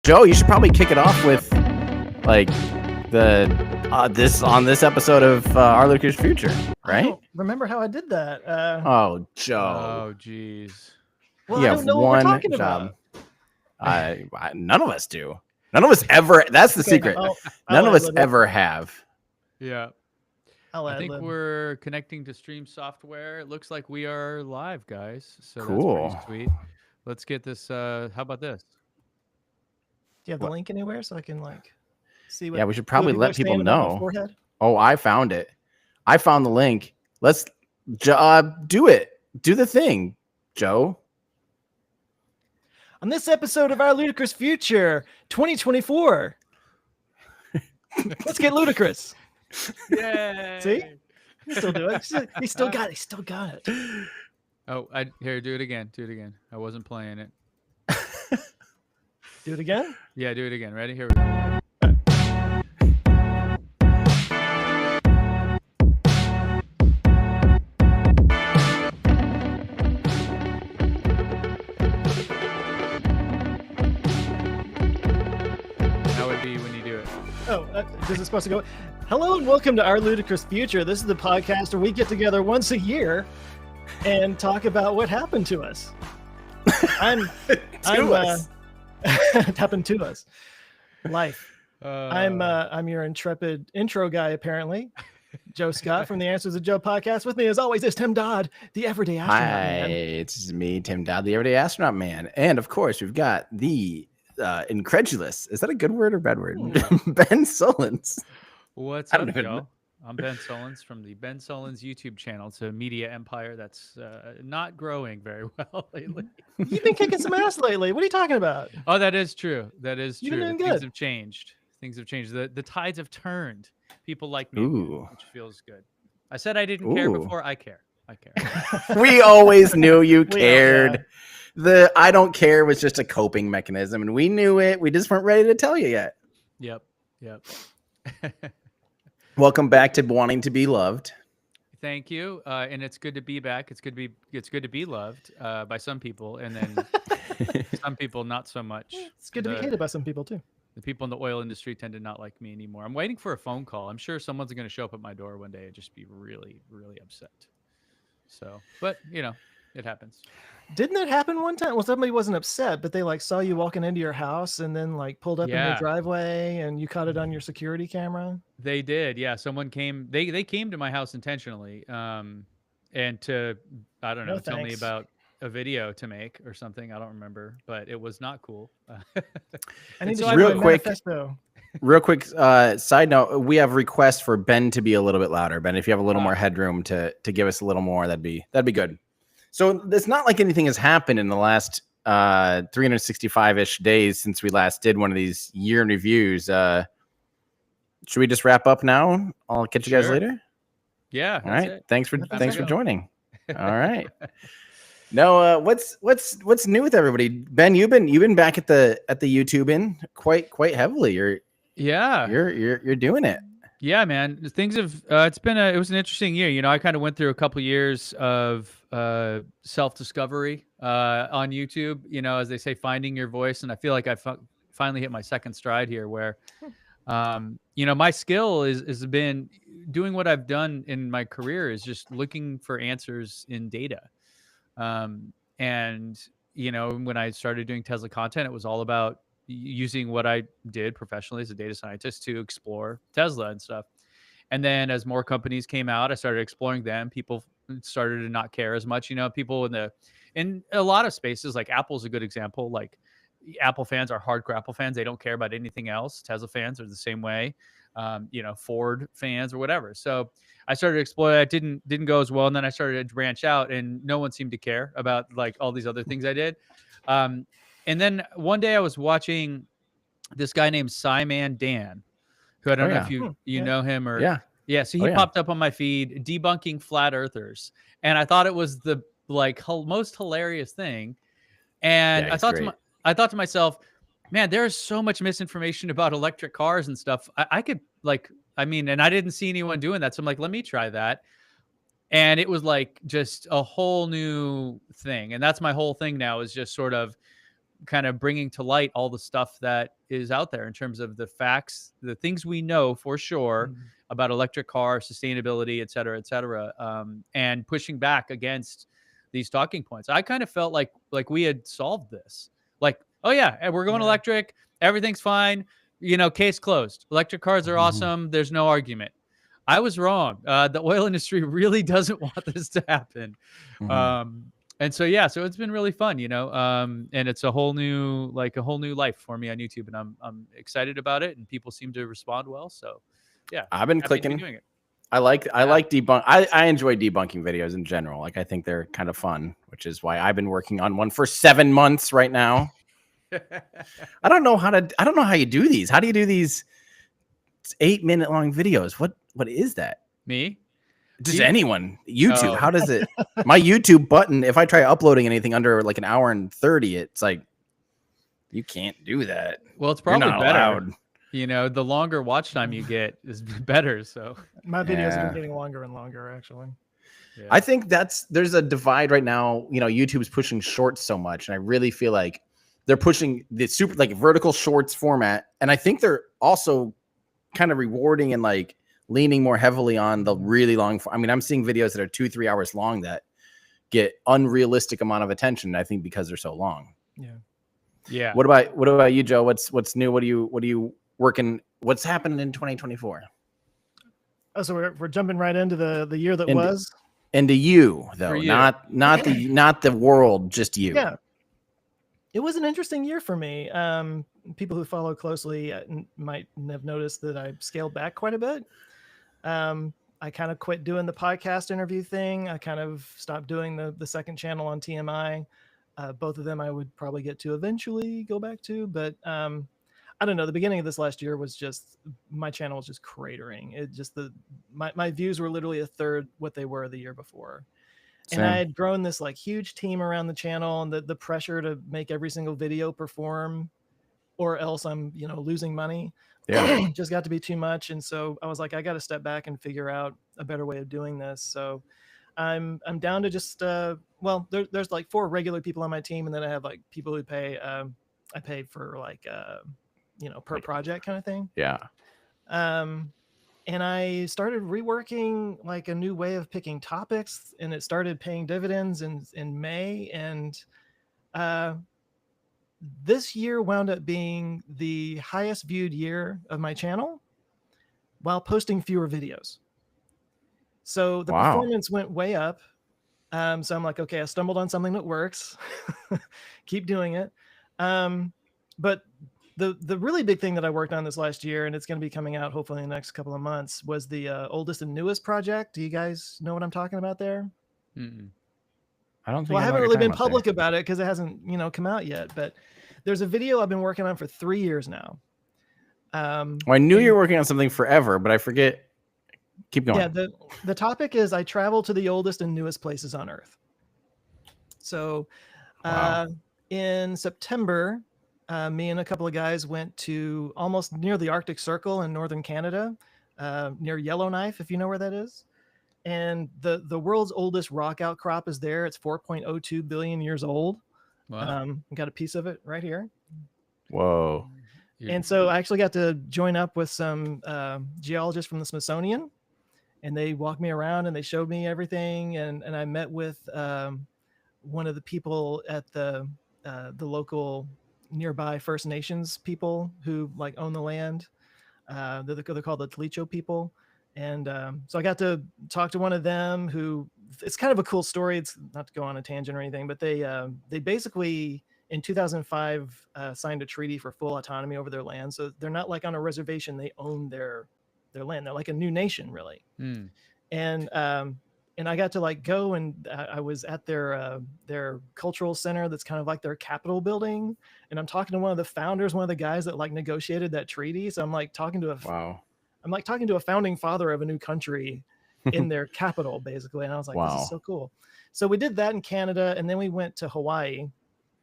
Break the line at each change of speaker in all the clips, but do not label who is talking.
Joe, you should probably kick it off with like the this episode of Our Lucas Future, right?
I don't remember how I did that.
Oh, Joe.
Oh, geez.
Well, I don't know what we're talking about.
None of us do. None of us ever. That's the secret. None of us ever have.
Yeah. I think
ad-lib.
we're connecting to Stream Software. It looks like we are live, guys. So
Cool.
That's pretty sweet. Let's get this. How about this?
Do you have the link anywhere so I can see what?
Yeah, we should probably let people
saying about my
know.
forehead?
Oh, I found it. I found the link. Let's do it. Do the thing, Joe.
On this episode of Our Ludicrous Future 2024, let's get ludicrous.
Yay!
See? He still do it. He still got it. He still got it.
Oh, here, do it again. Do it again. I wasn't playing it.
Do it again?
Yeah, do it again. Ready? Here we go. How would be when you do it?
Oh, this is supposed to go. Hello and welcome to Our Ludicrous Future. This is the podcast where we get together once a year and talk about what happened to us. It happened to us. Life. I'm your intrepid intro guy, apparently. Joe Scott from the Answers to Joe podcast. With me, as always, is Tim Dodd, the Everyday Astronaut Man.
It's me, Tim Dodd, the Everyday Astronaut Man. And of course, we've got the incredulous. Is that a good word or bad word? Ben Solons.
What's up, Joe? I'm Ben Solons from the Ben Solons YouTube channel. It's a media empire that's not growing very well lately.
You've been kicking some ass lately. What are you talking about?
Oh, that is true. That is
You've
true.
been doing
Things
good.
have changed. Things have changed. The tides have turned. People like me,
Ooh.
which feels good. I said I didn't care before. I care. I care.
We always knew you
We know,
cared. The I don't care was just a coping mechanism, and we knew it. We just weren't ready to tell you yet.
Yep.
Welcome back to Wanting to Be Loved.
Thank you. And it's good to be back. It's good to be loved by some people, and then some people not so much.
It's good to be hated by some people, too.
The people in the oil industry tend to not like me anymore. I'm waiting for a phone call. I'm sure someone's going to show up at my door one day and just be really, really upset. So, but it happens.
Didn't it happen one time? Well, somebody wasn't upset, but they saw you walking into your house and then pulled up in your driveway and you caught it on your security camera.
They did. Yeah. Someone came, they came to my house intentionally. And to, I don't know, tell me about a video to make or something. I don't remember, but it was not cool.
I need
so
to
real quick side note, we have requests for Ben to be a little bit louder. Ben, if you have a little more headroom to give us a little more, that'd be good. So it's not like anything has happened in the last 365-ish days since we last did one of these year in reviews. Should we just wrap up now? I'll catch you guys later.
Yeah.
All right. Thanks for joining. All right. No, what's new with everybody? Ben, you've been back at the YouTube in quite heavily. You're doing it.
Yeah, man. Things have it was an interesting year. I kind of went through a couple years of self-discovery on YouTube, as they say, finding your voice, and I feel like I finally hit my second stride here where my skill is been doing what I've done in my career is just looking for answers in data. And when I started doing Tesla content, it was all about using what I did professionally as a data scientist to explore Tesla and stuff. And then as more companies came out, I started exploring them. People started to not care as much. People in a lot of spaces, like Apple's a good example. Like Apple fans are hardcore Apple fans. They don't care about anything else. Tesla fans are the same way. Ford fans or whatever. So I started to explore that. Didn't go as well. And then I started to branch out and no one seemed to care about all these other things I did. And then one day I was watching this guy named Sci-Man Dan, who I don't know if you know him or So he popped up on my feed debunking flat earthers. And I thought it was the most hilarious thing. And I thought to myself, man, there's so much misinformation about electric cars and stuff. I could and I didn't see anyone doing that. So I'm like, let me try that. And it was just a whole new thing. And that's my whole thing now is just sort of kind of bringing to light all the stuff that is out there in terms of the facts, the things we know for sure about electric car sustainability, et cetera, and pushing back against these talking points. I kind of felt like we had solved this. Like, oh yeah, and we're going electric, everything's fine, you know, case closed. Electric cars are awesome. There's no argument. I was wrong. The oil industry really doesn't want this to happen. And so, yeah, so it's been really fun, you know, and it's a whole new life for me on YouTube, and I'm excited about it, and people seem to respond well. So, yeah,
I've been clicking.
Doing it.
I like debunk. I enjoy debunking videos in general. Like, I think they're kind of fun, which is why I've been working on one for 7 months right now. I don't know how you do these. How do you do these 8-minute long videos? What is that?
Me?
Just anyone. YouTube. How does it? My YouTube button, if I try uploading anything under like 1 hour and 30, it's like, you can't do that.
Well, it's probably
not
better.
allowed.
You know, the longer watch time you get is better. So
my videos have been getting longer and longer, actually.
Yeah. I think there's a divide right now. You know, YouTube's pushing shorts so much, and I really feel like they're pushing the super like vertical shorts format, and I think they're also kind of rewarding and like leaning more heavily on the really long. I mean, I'm seeing videos that are 2-3 hours long that get unrealistic amount of attention. I think because they're so long.
Yeah.
What about you, Joe? What's new? What are you working? What's happening in 2024?
Oh, so we're jumping right into the year that was.
Into you though,
you.
not the world, just you.
Yeah. It was an interesting year for me. People who follow closely might have noticed that I scaled back quite a bit. I kind of quit doing the podcast interview thing. I kind of stopped doing the second channel on TMI. Both of them I would probably get to eventually go back to, but I don't know. The beginning of this last year was just, my channel was just cratering. It just, my views were literally a third what they were the year before.
Same.
And I had grown this like huge team around the channel, and the pressure to make every single video perform, or else I'm, losing money.
Yeah.
Just got to be too much. And so I was like, I got to step back and figure out a better way of doing this. So I'm down to just, there's like 4 regular people on my team. And then I have like people who pay, I pay for like, per project kind of thing.
Yeah.
And I started reworking like a new way of picking topics, and it started paying dividends in May. And this year wound up being the highest viewed year of my channel while posting fewer videos. So the performance went way up. So I'm like, okay, I stumbled on something that works. Keep doing it. But the really big thing that I worked on this last year, and it's going to be coming out hopefully in the next couple of months, was the oldest and newest project. Do you guys know what I'm talking about there?
Mm-mm.
I don't think.
Well, I haven't really been public about it because it hasn't, come out yet. But there's a video I've been working on for 3 years now.
I knew you were working on something forever, but I forget. Keep going.
Yeah, the topic is I travel to the oldest and newest places on Earth. So in September, me and a couple of guys went to almost near the Arctic Circle in northern Canada, near Yellowknife, if you know where that is. And the world's oldest rock outcrop is there. It's 4.02 billion years old.
Wow.
Got a piece of it right here.
Whoa.
And so I actually got to join up with some geologists from the Smithsonian, and they walked me around and they showed me everything. And I met with one of the people at the local nearby First Nations people who like own the land. They're called the Tlicho people. And so I got to talk to one of them who, it's kind of a cool story. It's not to go on a tangent or anything, but they basically in 2005 signed a treaty for full autonomy over their land. So they're not like on a reservation. They own their land. They're like a new nation, really.
Mm.
And I got to like go, and I was at their cultural center. That's kind of like their Capitol building. And I'm talking to one of the founders, one of the guys that like negotiated that treaty. So I'm like talking to a founding father of a new country in their capital, basically. And I was like, this is so cool. So we did that in Canada. And then we went to Hawaii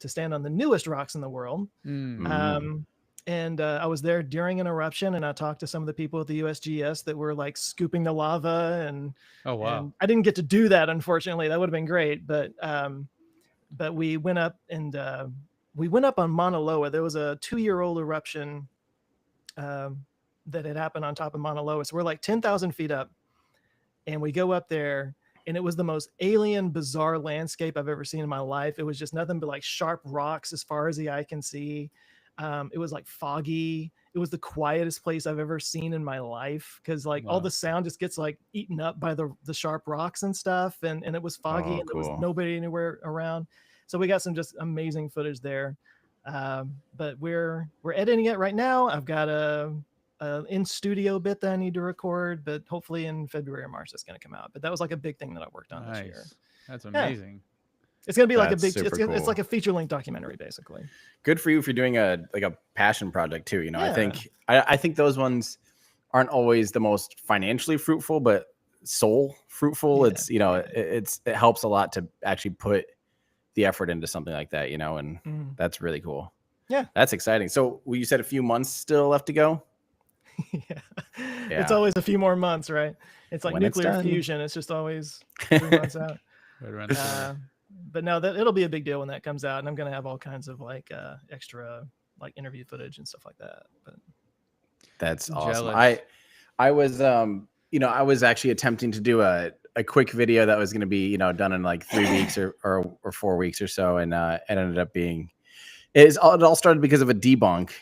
to stand on the newest rocks in the world.
Mm.
And I was there during an eruption, and I talked to some of the people at the USGS that were like scooping the lava. And
oh wow,
and I didn't get to do that, unfortunately. That would have been great, but we went up and we went up on Mauna Loa. There was a 2-year-old eruption that had happened on top of Mauna Loa. So we're like 10,000 feet up, and we go up there, and it was the most alien, bizarre landscape I've ever seen in my life. It was just nothing but like sharp rocks as far as the eye can see. It was like foggy. It was the quietest place I've ever seen in my life, because like all the sound just gets like eaten up by the sharp rocks and stuff, and it was foggy, and there was nobody anywhere around. So we got some just amazing footage there. But we're editing it right now. I've got a in studio bit that I need to record, but hopefully in February or March it's going to come out. But that was like a big thing that I worked on this year.
That's amazing.
It's going to be like a big, it's like a feature length documentary, basically.
Good for you if you're doing a passion project too. You know, I think those ones aren't always the most financially fruitful, but soul fruitful. It's, you know, it helps a lot to actually put the effort into something like that, you know, and that's really cool.
Yeah.
That's exciting. So you said a few months still left to go?
Yeah. It's always a few more months, right? It's like nuclear fusion. It's just always 3 months out. But no, it'll be a big deal when that comes out, and I'm going to have all kinds of like extra like interview footage and stuff like that. But
that's awesome. I was you know, I was actually attempting to do a quick video that was going to be, you know, done in like 3 weeks or 4 weeks or so, and it ended up being it all started because of a debunk.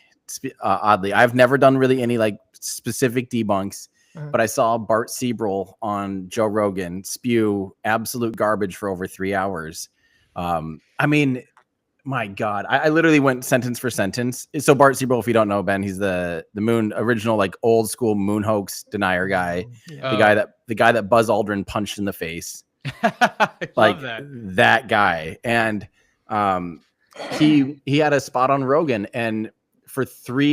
Oddly, I've never done really any like specific debunks, but I saw Bart Siebel on Joe Rogan spew absolute garbage for over 3 hours. I mean, my God, I literally went sentence for sentence. So Bart Siebel, if you don't know, Ben, he's the moon original, like old school moon hoax denier guy, the guy that Buzz Aldrin punched in the face. Like that guy. And he had a spot on Rogan, and for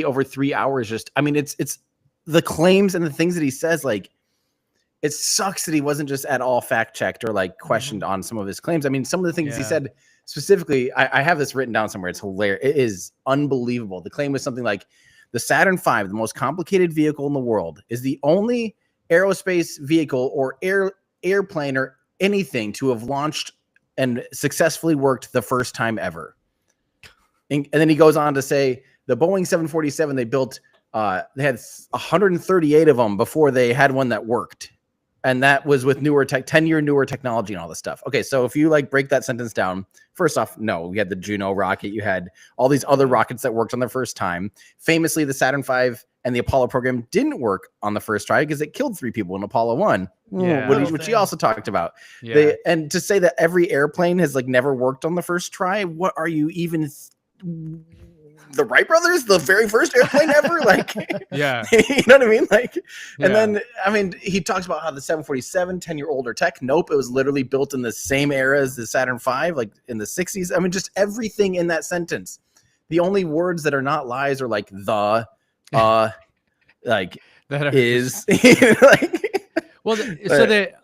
over 3 hours, just, I mean, it's the claims and the things that he says, like, it sucks that he wasn't just at all fact checked or like questioned on some of his claims. I mean, some of the things he said specifically, I have this written down somewhere. It's hilarious. It is unbelievable. The claim was something like the Saturn V, the most complicated vehicle in the world, is the only aerospace vehicle or airplane or anything to have launched and successfully worked the first time ever. And then he goes on to say the Boeing 747 they built, they had 138 of them before they had one that worked. And that was with 10-year newer technology and all this stuff. Okay, so if you like break that sentence down, first off, no, we had the Juno rocket. You had all these other rockets that worked on the first time. Famously, the Saturn V and the Apollo program didn't work on the first try because it killed 3 people in Apollo 1, which he also talked about. Yeah. And to say that every airplane has like never worked on the first try, what are you even... the Wright brothers, the very first airplane ever, like, you know what I mean? Like, and then, I mean, he talks about how the 747, 10-year older tech. Nope. It was literally built in the same era as the Saturn V, like in the 60s. I mean, just everything in that sentence. The only words that are not lies are like like that is like,
well,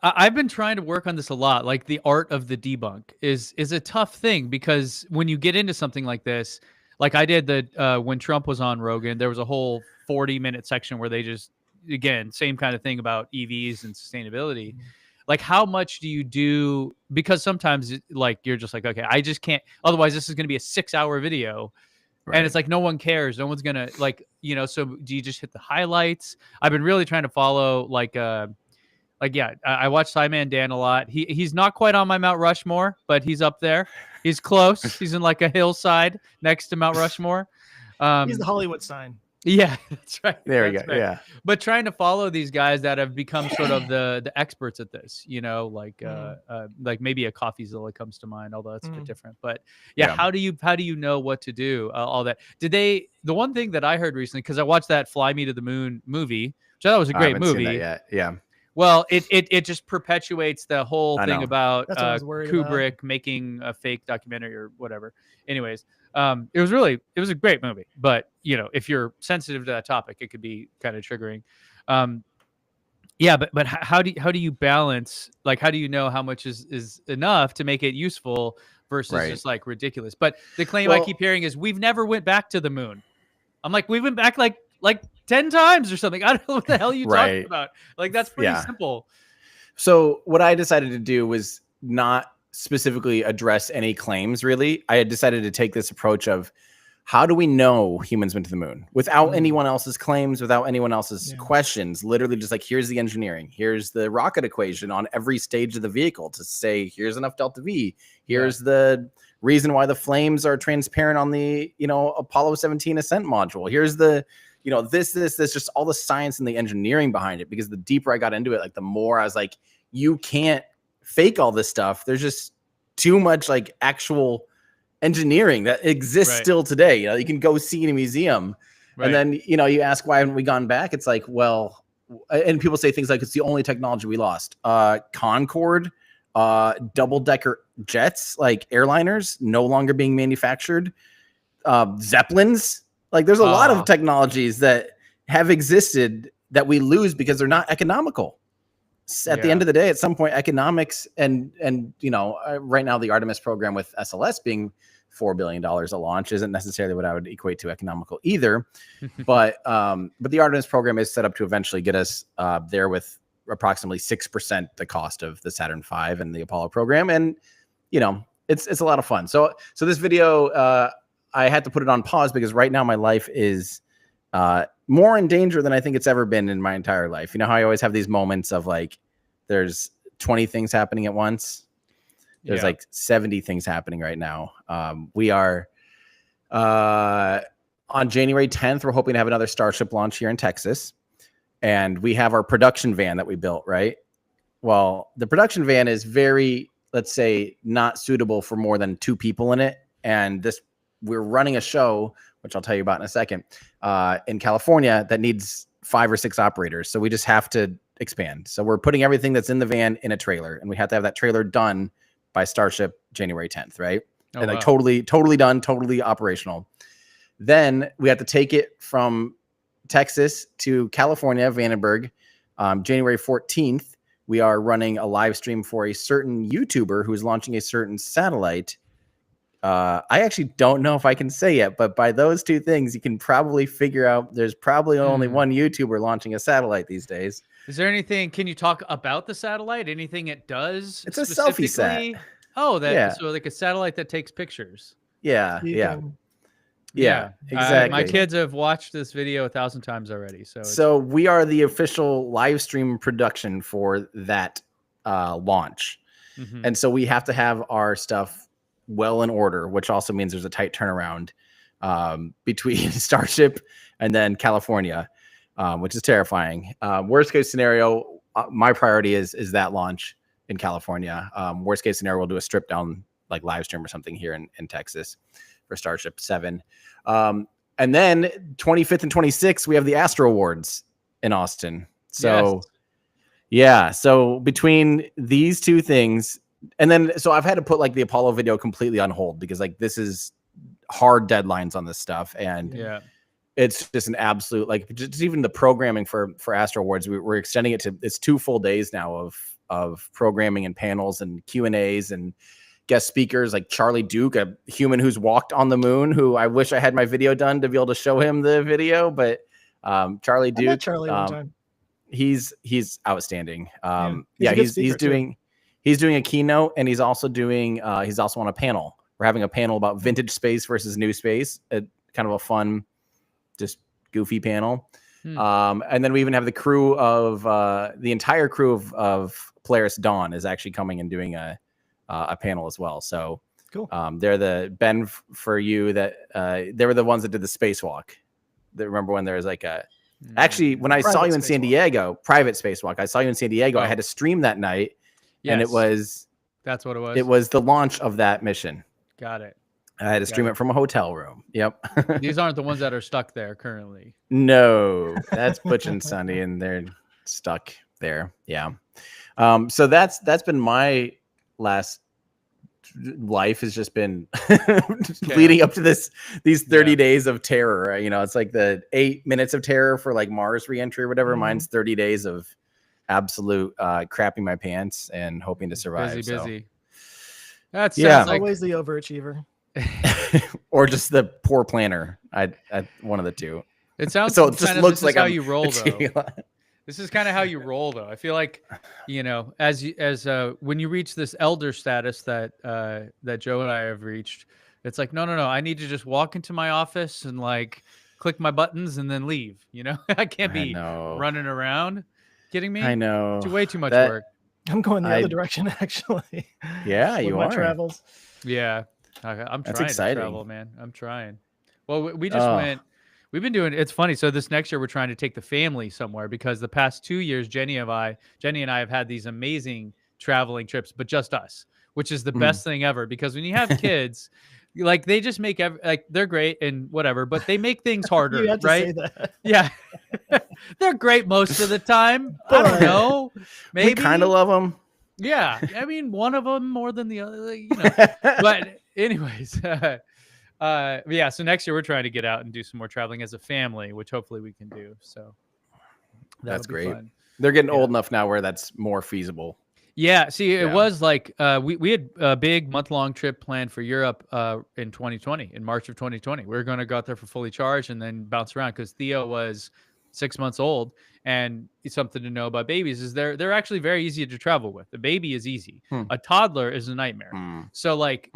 I've been trying to work on this a lot. Like the art of the debunk is a tough thing, because when you get into something like this, like I did when Trump was on Rogan, there was a whole 40-minute section where they just, again, same kind of thing about EVs and sustainability. Like, how much do you do? Because sometimes like you're just like, okay, I just can't. Otherwise, this is going to be a 6-hour video. Right. And it's like, no one cares. No one's going to like, you know, so do you just hit the highlights? I've been really trying to follow I watch Simon Dan a lot. He's not quite on my Mount Rushmore, but he's up there. He's close. He's in like a hillside next to Mount Rushmore.
He's the Hollywood sign.
Yeah, that's right.
There we go. Right. Yeah.
But trying to follow these guys that have become sort of the experts at this, you know, like maybe a CoffeeZilla comes to mind, although that's a bit different. But how do you know what to do? All that. The one thing that I heard recently, because I watched that Fly Me to the Moon movie, which I thought was a great movie.
Seen that yet. Yeah.
Well, it just perpetuates the whole thing about
Kubrick
making a fake documentary or whatever. Anyways, it was a great movie, but you know, if you're sensitive to that topic, it could be kind of triggering. But how do you balance, like, how do you know how much is enough to make it useful versus just like ridiculous? But the claim I keep hearing is we've never went back to the moon. I'm like, we went back like 10 times or something. I don't know what the hell you talking about. Like, that's pretty simple.
So what I decided to do was not specifically address any claims, really. I had decided to take this approach of how do we know humans went to the moon without anyone else's claims, without anyone else's questions, literally just like, here's the engineering, here's the rocket equation on every stage of the vehicle to say, here's enough delta V, here's the reason why the flames are transparent on the, Apollo 17 ascent module. Here's the, this, just all the science and the engineering behind it. Because the deeper I got into it, like the more I was like, you can't fake all this stuff. There's just too much like actual engineering that exists still today. You can go see in a museum and then, you ask, why haven't we gone back? It's like, well, and people say things like, it's the only technology we lost. Concorde, double-decker jets, like airliners no longer being manufactured, Zeppelins. Like there's a lot of technologies that have existed that we lose because they're not economical. At the end of the day, at some point, economics and right now the Artemis program with SLS being $4 billion a launch isn't necessarily what I would equate to economical either. but the Artemis program is set up to eventually get us there with approximately 6% the cost of the Saturn V and the Apollo program. And, it's a lot of fun. So this video, I had to put it on pause because right now my life is more in danger than I think it's ever been in my entire life. You know how I always have these moments of like, there's 20 things happening at once. There's like 70 things happening right now. We are on January 10th. We're hoping to have another Starship launch here in Texas. And we have our production van that we built, right? Well, the production van is very, let's say, not suitable for more than 2 people in it. And we're running a show, which I'll tell you about in a second, in California that needs 5 or 6 operators. So we just have to expand. So we're putting everything that's in the van in a trailer, and we have to have that trailer done by Starship January 10th, right? And like totally done, totally operational. Then we have to take it from Texas to California, Vandenberg. January 14th, we are running a live stream for a certain YouTuber who's launching a certain satellite. I actually don't know if I can say it, but by those 2 things, you can probably figure out there's probably only one YouTuber launching a satellite these days.
Is there anything, can you talk about the satellite? Anything it does?
It's a selfie set.
Oh, so like a satellite that takes pictures.
Yeah, exactly.
My kids have watched this video 1,000 times already.
So we are the official live stream production for that launch. And so we have to have our stuff well in order, which also means there's a tight turnaround between Starship and then California, which is terrifying. Worst case scenario, my priority is that launch in California. Worst case scenario, we'll do a strip down like live stream or something here in Texas for Starship 7. And then 25th and 26th, we have the Astro Awards in Austin. So so between these 2 things, and then so I've had to put like the Apollo video completely on hold because like this is hard deadlines on this stuff. And it's just an absolute, like just even the programming for Astro Awards, we're extending it to, it's 2 full days now of programming and panels and Q&As and guest speakers like Charlie Duke, a human who's walked on the moon, who I wish I had my video done to be able to show him the video. But Charlie Duke, I met
Charlie one time.
He's outstanding. He's doing a keynote, and he's also on a panel. We're having a panel about vintage space versus new space. Kind of a fun, just goofy panel. And then we even have the crew of the entire crew of Polaris Dawn is actually coming and doing a panel as well. So
cool.
They're the Ben for you that they were the ones that did the spacewalk. Remember when there was like actually when I saw you in San Diego, private spacewalk. I saw you in San Diego. I had to stream that night. And that's what it was. It was the launch of that mission.
Got it.
I had to stream it from a hotel room. Yep.
These aren't the ones that are stuck there currently.
No, that's Butch and Sunny, and they're stuck there. Yeah. So that's been my last life has just been leading up to these 30 days of terror. It's like the 8 minutes of terror for like Mars reentry or whatever. Mine's 30 days of absolute crapping my pants and hoping to survive.
Busy. That's
always the overachiever.
Or just the poor planner. I one of the 2.
It sounds
so it just looks like
how you roll though. This is kind of how you roll, though. I feel like, as when you reach this elder status that Joe and I have reached, it's like, no. I need to just walk into my office and like click my buttons and then leave. I can't be running around. Kidding me?
I know.
It's way too much work.
I'm going the other direction, actually.
Yeah,
with
you
my
are.
Travels.
Yeah, I'm
That's
trying
exciting.
to travel, man. I'm trying. Well, we just went. We've been doing. It's funny. So this next year, we're trying to take the family somewhere because the past 2 years, Jenny and I have had these amazing traveling trips, but just us, which is the best thing ever. Because when you have kids, like they just make like they're great and whatever, but they make things harder,
You have to
right?
say that.
Yeah, they're great most of the time. I don't know. Maybe
We kind of love them.
Yeah, I mean, one of them more than the other, But anyways, yeah. So next year we're trying to get out and do some more traveling as a family, which hopefully we can do. So
that's great.
Fun.
They're getting old enough now where that's more feasible.
Yeah. See, it was like we had a big month-long trip planned for Europe in 2020, in March of 2020. We were going to go out there for fully charged and then bounce around because Theo was 6 months old. And it's something to know about babies is they're actually very easy to travel with. The baby is easy. A toddler is a nightmare. So like,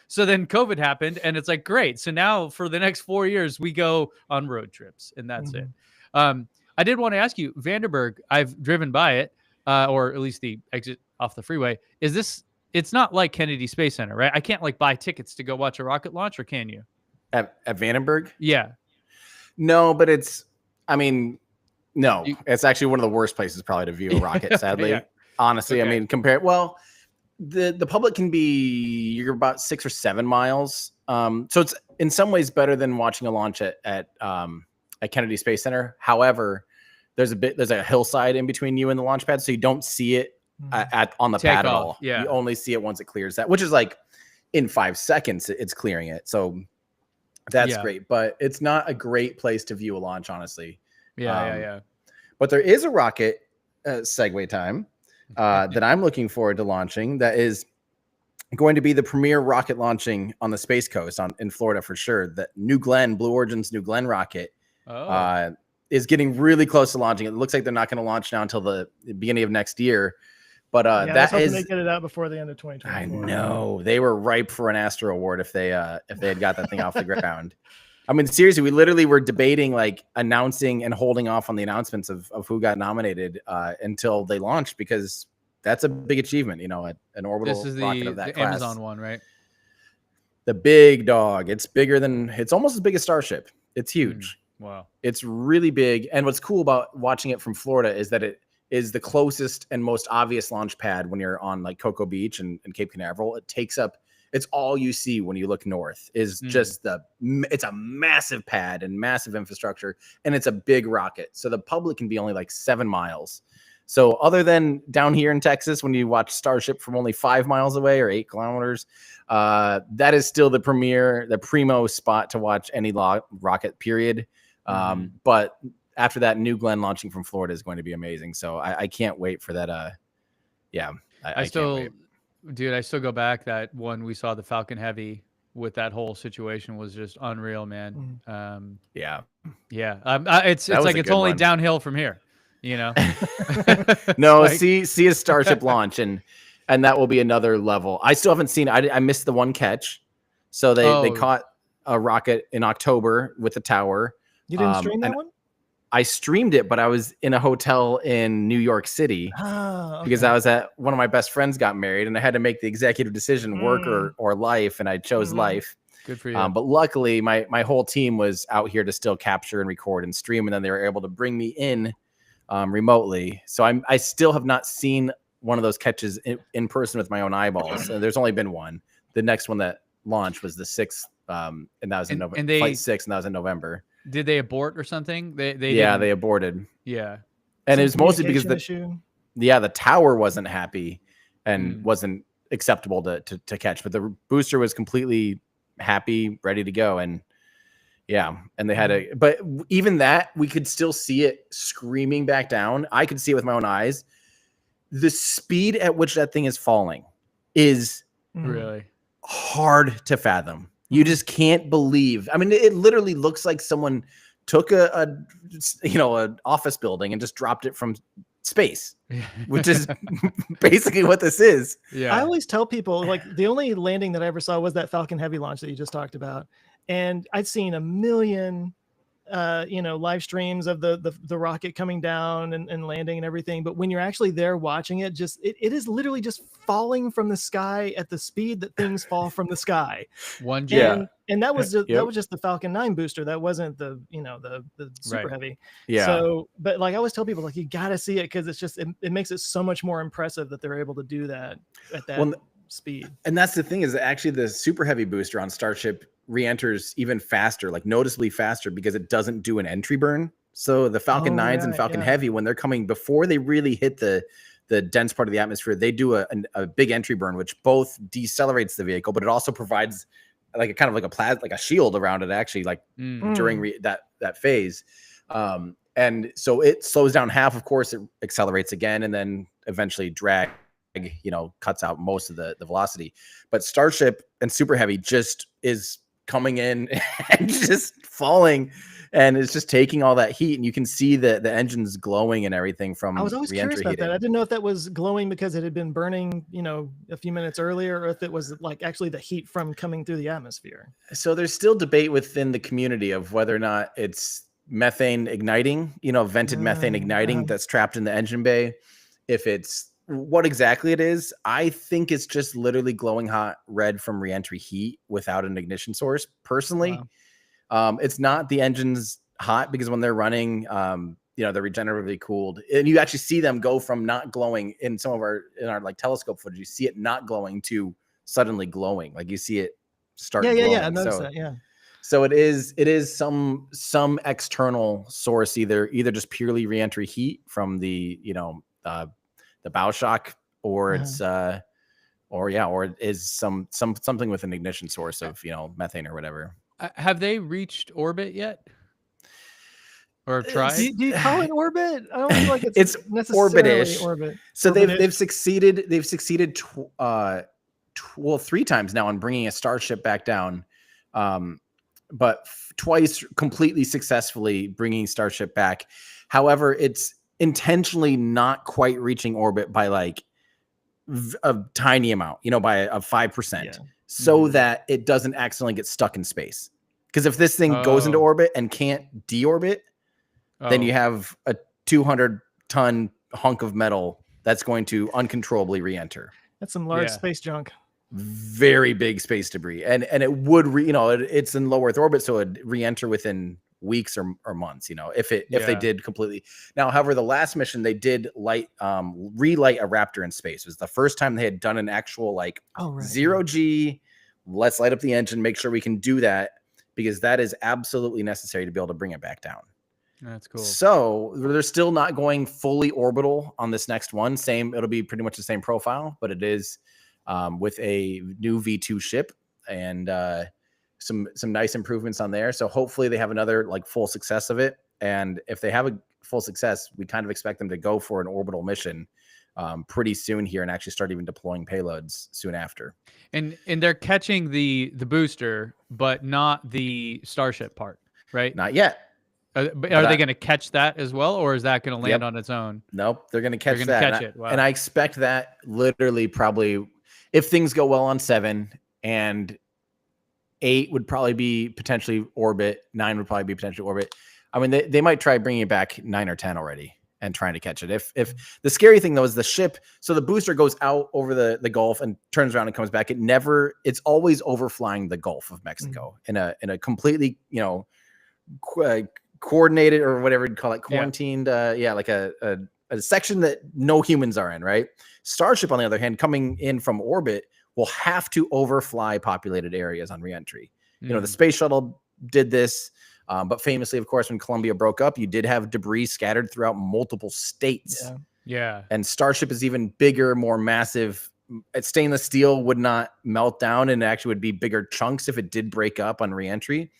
so then COVID happened and it's like, great. So now for the next 4 years, we go on road trips and that's it. I did want to ask you, Vandenberg, I've driven by it, or at least the exit off the freeway. It's not like Kennedy Space Center, right? I can't like buy tickets to go watch a rocket launch, or can you?
At Vandenberg?
Yeah.
No, but no, it's actually one of the worst places probably to view a rocket, sadly. Honestly, okay. I mean, the public can be, you're about 6 or 7 miles. So it's in some ways better than watching a launch at Kennedy Space Center. However, there's a hillside in between you and the launch pad, so you don't see it on the pad at all.
Yeah.
You only see it once it clears that, which is like in 5 seconds, it's clearing it. So that's great, but it's not a great place to view a launch, honestly.
Yeah.
But there is a rocket segue time that I'm looking forward to launching. That is going to be the premier rocket launching on the Space Coast in Florida for sure. That Blue Origin's New Glenn rocket is getting really close to launching. It looks like they're not going to launch now until the beginning of next year. But that is,
they get it out before the end of 2024.
I know they were ripe for an Astro Award if they had got that thing off the ground. I mean, seriously, we literally were debating like announcing and holding off on the announcements of who got nominated until they launched, because that's a big achievement, an orbital rocket of that class.
Amazon one, right?
The big dog. It's almost as big as Starship. It's huge.
Wow. It's
really big. And what's cool about watching it from Florida is that it is the closest and most obvious launch pad when you're on like Cocoa Beach and Cape Canaveral. It's all you see when you look north is just it's a massive pad and massive infrastructure, and it's a big rocket. So the public can be only like 7 miles. So other than down here in Texas, when you watch Starship from only 5 miles away or 8 kilometers, that is still the primo spot to watch any rocket, period. But after that, New Glenn launching from Florida is going to be amazing. So I can't wait for that. I can't wait.
Dude, I still go back. That one we saw, the Falcon Heavy, with that whole situation was just unreal, man.
Yeah.
It's like it's only downhill from here,
No, like, see a Starship launch, and that will be another level. I still haven't seen. I missed the one catch, so they caught a rocket in October with the tower.
You didn't stream that one?
I streamed it, but I was in a hotel in New York City because I was at one of my best friends got married, and I had to make the executive decision, work or life, and I chose life.
Good for you.
But luckily, my whole team was out here to still capture and record and stream, and then they were able to bring me in remotely. So I still have not seen one of those catches in person with my own eyeballs. There's only been one. The next one that launched was the 6th, and that was in November. Flight 6, and that was in November.
Did they abort or something? They
aborted.
Yeah.
And it was mostly because the tower wasn't happy and wasn't acceptable to catch, but the booster was completely happy, ready to go. And and they had but even that, we could still see it screaming back down. I could see it with my own eyes. The speed at which that thing is falling is
really
hard to fathom. You just can't believe. I mean, it literally looks like someone took an office building and just dropped it from space, which is basically what this is.
Yeah.
I always tell people, like, the only landing that I ever saw was that Falcon Heavy launch that you just talked about. And I'd seen a million live streams of the rocket coming down and landing and everything, but when you're actually there watching it, it is literally just falling from the sky at the speed that things fall from the sky. And that was just the Falcon 9 booster. That wasn't the Super Heavy. So, but like I always tell people, like, you got to see it, because it's just it makes it so much more impressive that they're able to do that at that speed. And
that's the thing, is that actually the Super Heavy booster on Starship re-enters even faster, like noticeably faster, because it doesn't do an entry burn. So the Falcon 9s and Falcon Heavy, when they're coming, before they really hit the dense part of the atmosphere, they do a big entry burn, which both decelerates the vehicle, but it also provides like a kind of like a shield around it, actually, like during that phase. And so it slows down half, of course, it accelerates again, and then eventually cuts out most of the velocity. But Starship and Super Heavy just is coming in and just falling, and it's just taking all that heat, and you can see the engines glowing and everything from
I was always curious about that. I didn't know if that was glowing because it had been burning, a few minutes earlier, or if it was like actually the heat from coming through the atmosphere.
So there's still debate within the community of whether or not it's methane igniting, vented methane igniting that's trapped in the engine bay. If it's what exactly it is, I think it's just literally glowing hot red from reentry heat without an ignition source. Personally, it's not the engine's hot, because when they're running, they're regeneratively cooled, and you actually see them go from not glowing in our like telescope footage. You see it not glowing to suddenly glowing, like you see it start. Glowing.
I noticed that. Yeah.
So it is some external source, either just purely reentry heat from the bow shock, or it's or it is something with an ignition source of methane or whatever.
Have they reached orbit yet, or tried?
Do you call it orbit? I don't feel like it's necessarily
orbit-ish.
Orbit.
So they've succeeded 3 times now on bringing a Starship back down, but twice completely successfully bringing Starship back. However, it's intentionally not quite reaching orbit by like a tiny amount, by a 5%, so that it doesn't accidentally get stuck in space. Because if this thing goes into orbit and can't deorbit, then you have a 200-ton hunk of metal that's going to uncontrollably re-enter.
That's some large space junk.
Very big space debris, and it would it's in low Earth orbit, so it'd re-enter within weeks or months, if they did completely. Now, however, the last mission they did relight a Raptor in space. It was the first time they had done an actual zero G, let's light up the engine, make sure we can do that, because that is absolutely necessary to be able to bring it back down.
That's cool.
So they're still not going fully orbital on this next one. It'll be pretty much the same profile, but it is with a new V2 ship, and some nice improvements on there. So hopefully they have another full success of it. And if they have a full success, we kind of expect them to go for an orbital mission pretty soon here, and actually start even deploying payloads soon after.
And they're catching the booster, but not the Starship part, right?
Not yet.
But are they going to catch that as well, or is that going to land on its own?
Nope, they're going to catch that.
Catch it. Wow.
And I expect that literally probably, if things go well on 7, and 8 would probably be potentially orbit, 9 would probably be potentially orbit. I mean, they might try bringing it back 9 or 10 already and trying to catch it. If the scary thing though is the ship, so the booster goes out over the Gulf and turns around and comes back. It's always overflying the Gulf of Mexico in a completely coordinated, or whatever you'd call it, quarantined, like a section that no humans are in, right? Starship, on the other hand, coming in from orbit, will have to overfly populated areas on reentry. The space shuttle did this, but famously, of course, when Columbia broke up, you did have debris scattered throughout multiple states.
Yeah.
And Starship is even bigger, more massive. Stainless steel would not melt down, and it actually would be bigger chunks if it did break up on reentry.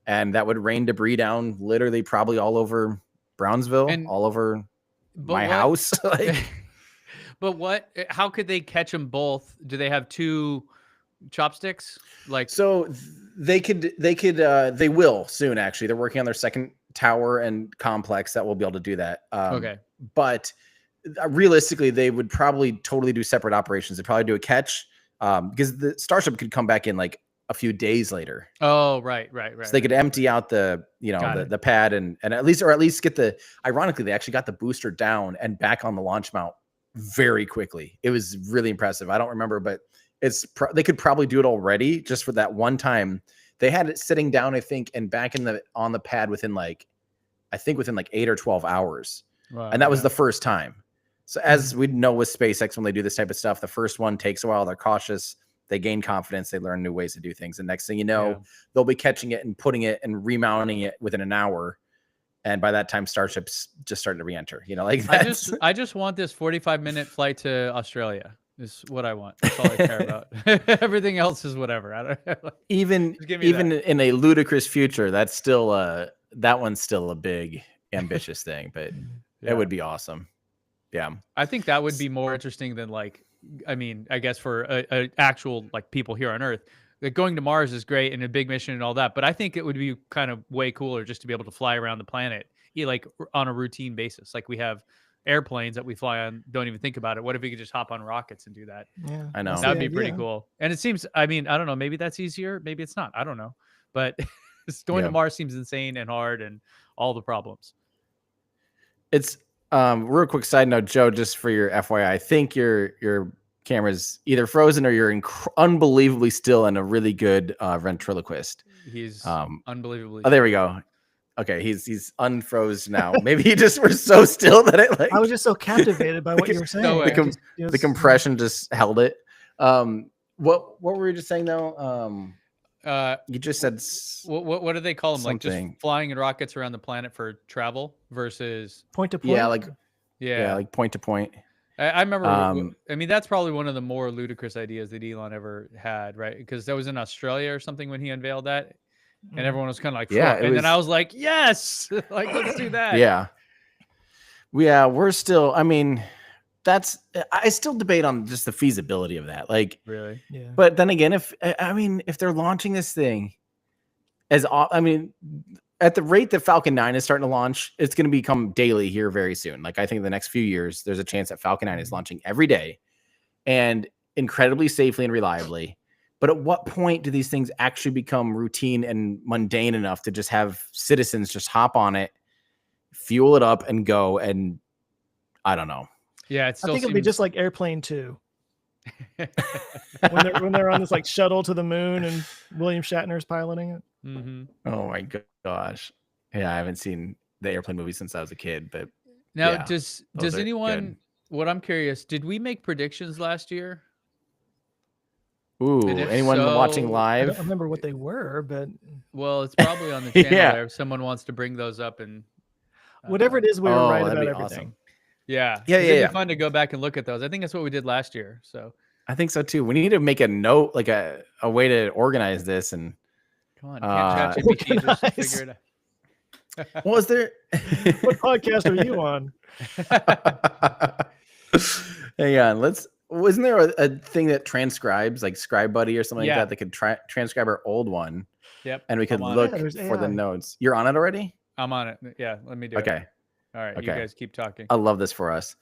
And that would rain debris down literally probably all over Brownsville, and all over my house.
But how could they catch them both? Do they have 2 chopsticks?
So they will soon, actually. They're working on their second tower and complex that will be able to do that.
Okay.
But realistically, they would probably totally do separate operations. They'd probably do a catch because the Starship could come back in like a few days later.
Oh, right.
So they could empty out the, the pad and at least get ironically, they actually got the booster down and back on the launch mount very quickly. It was really impressive. I don't remember, but they could probably do it already just for that one time. They had it sitting down, I think, and back on the pad within like 8 or 12 hours.
Wow,
and that was the first time. So as we know with SpaceX, when they do this type of stuff, the first one takes a while. They're cautious. They gain confidence. They learn new ways to do things. And next thing you know, they'll be catching it and putting it and remounting it within an hour. And by that time, Starship's just starting to re-enter. Like that.
I just want this 45-minute flight to Australia. Is what I want. That's all I care about. Everything else is whatever. I don't
even in a ludicrous future, that's still that one's still a big ambitious thing, but it would be awesome. Yeah,
I think that would be more interesting than I guess for a actual people here on Earth. Going to Mars is great and a big mission and all that, but I think it would be kind of way cooler just to be able to fly around the planet, on a routine basis. Like we have airplanes that we fly on, don't even think about it. What if we could just hop on rockets and do that?
Yeah,
I know.
That would be pretty cool. And it seems, I don't know, maybe that's easier, maybe it's not. I don't know. But going to Mars seems insane and hard and all the problems.
It's real quick side note, Joe, just for your FYI, I think your camera's either frozen or you're unbelievably still and a really good ventriloquist.
He's unbelievably.
Oh, there we go. Okay, he's unfroze now. Maybe he just were so still that it
I was just so captivated by what you were saying.
The compression just held it. What were you just saying though? You just said
what do they call them?
Something.
Like just flying in rockets around the planet for travel versus
point to point.
Yeah, like point to point.
I remember. That's probably one of the more ludicrous ideas that Elon ever had, right? Because that was in Australia or something when he unveiled that. And everyone was kind of like, then I was like, yes, let's do that.
Yeah, we're still. I still debate on just the feasibility of that.
Really,
yeah.
But then again, if they're launching this thing, at the rate that Falcon 9 is starting to launch, it's going to become daily here very soon. I think in the next few years, there's a chance that Falcon 9 is launching every day, and incredibly safely and reliably. But at what point do these things actually become routine and mundane enough to just have citizens just hop on it, fuel it up, and go? And I don't know.
Yeah,
I think it'll be just like Airplane 2. when they're on this shuttle to the moon and William Shatner's piloting it.
Mm-hmm.
Oh my gosh. Yeah, I haven't seen the Airplane movie since I was a kid. But
now, does anyone? Good. What I'm curious, did we make predictions last year?
Ooh, anyone watching live?
I don't remember what they were, but
it's probably on the channel there. If someone wants to bring those up and
whatever it is, we were right about everything.
Awesome.
Yeah. It'd be fun to go back and look at those. I think that's what we did last year. So
I think so too. We need to make a note, like a way to organize this. And
come on, can't ChatGPT just figure it out.
Well, is there?
What podcast are you on?
Hang on. Wasn't there a thing that transcribes, like Scribe Buddy or something like that could transcribe our old one?
Yep.
And we could look for the notes. You're on it already?
I'm on it. Yeah. Let me do it.
Okay.
All right. Okay. You guys keep talking.
I love this for us.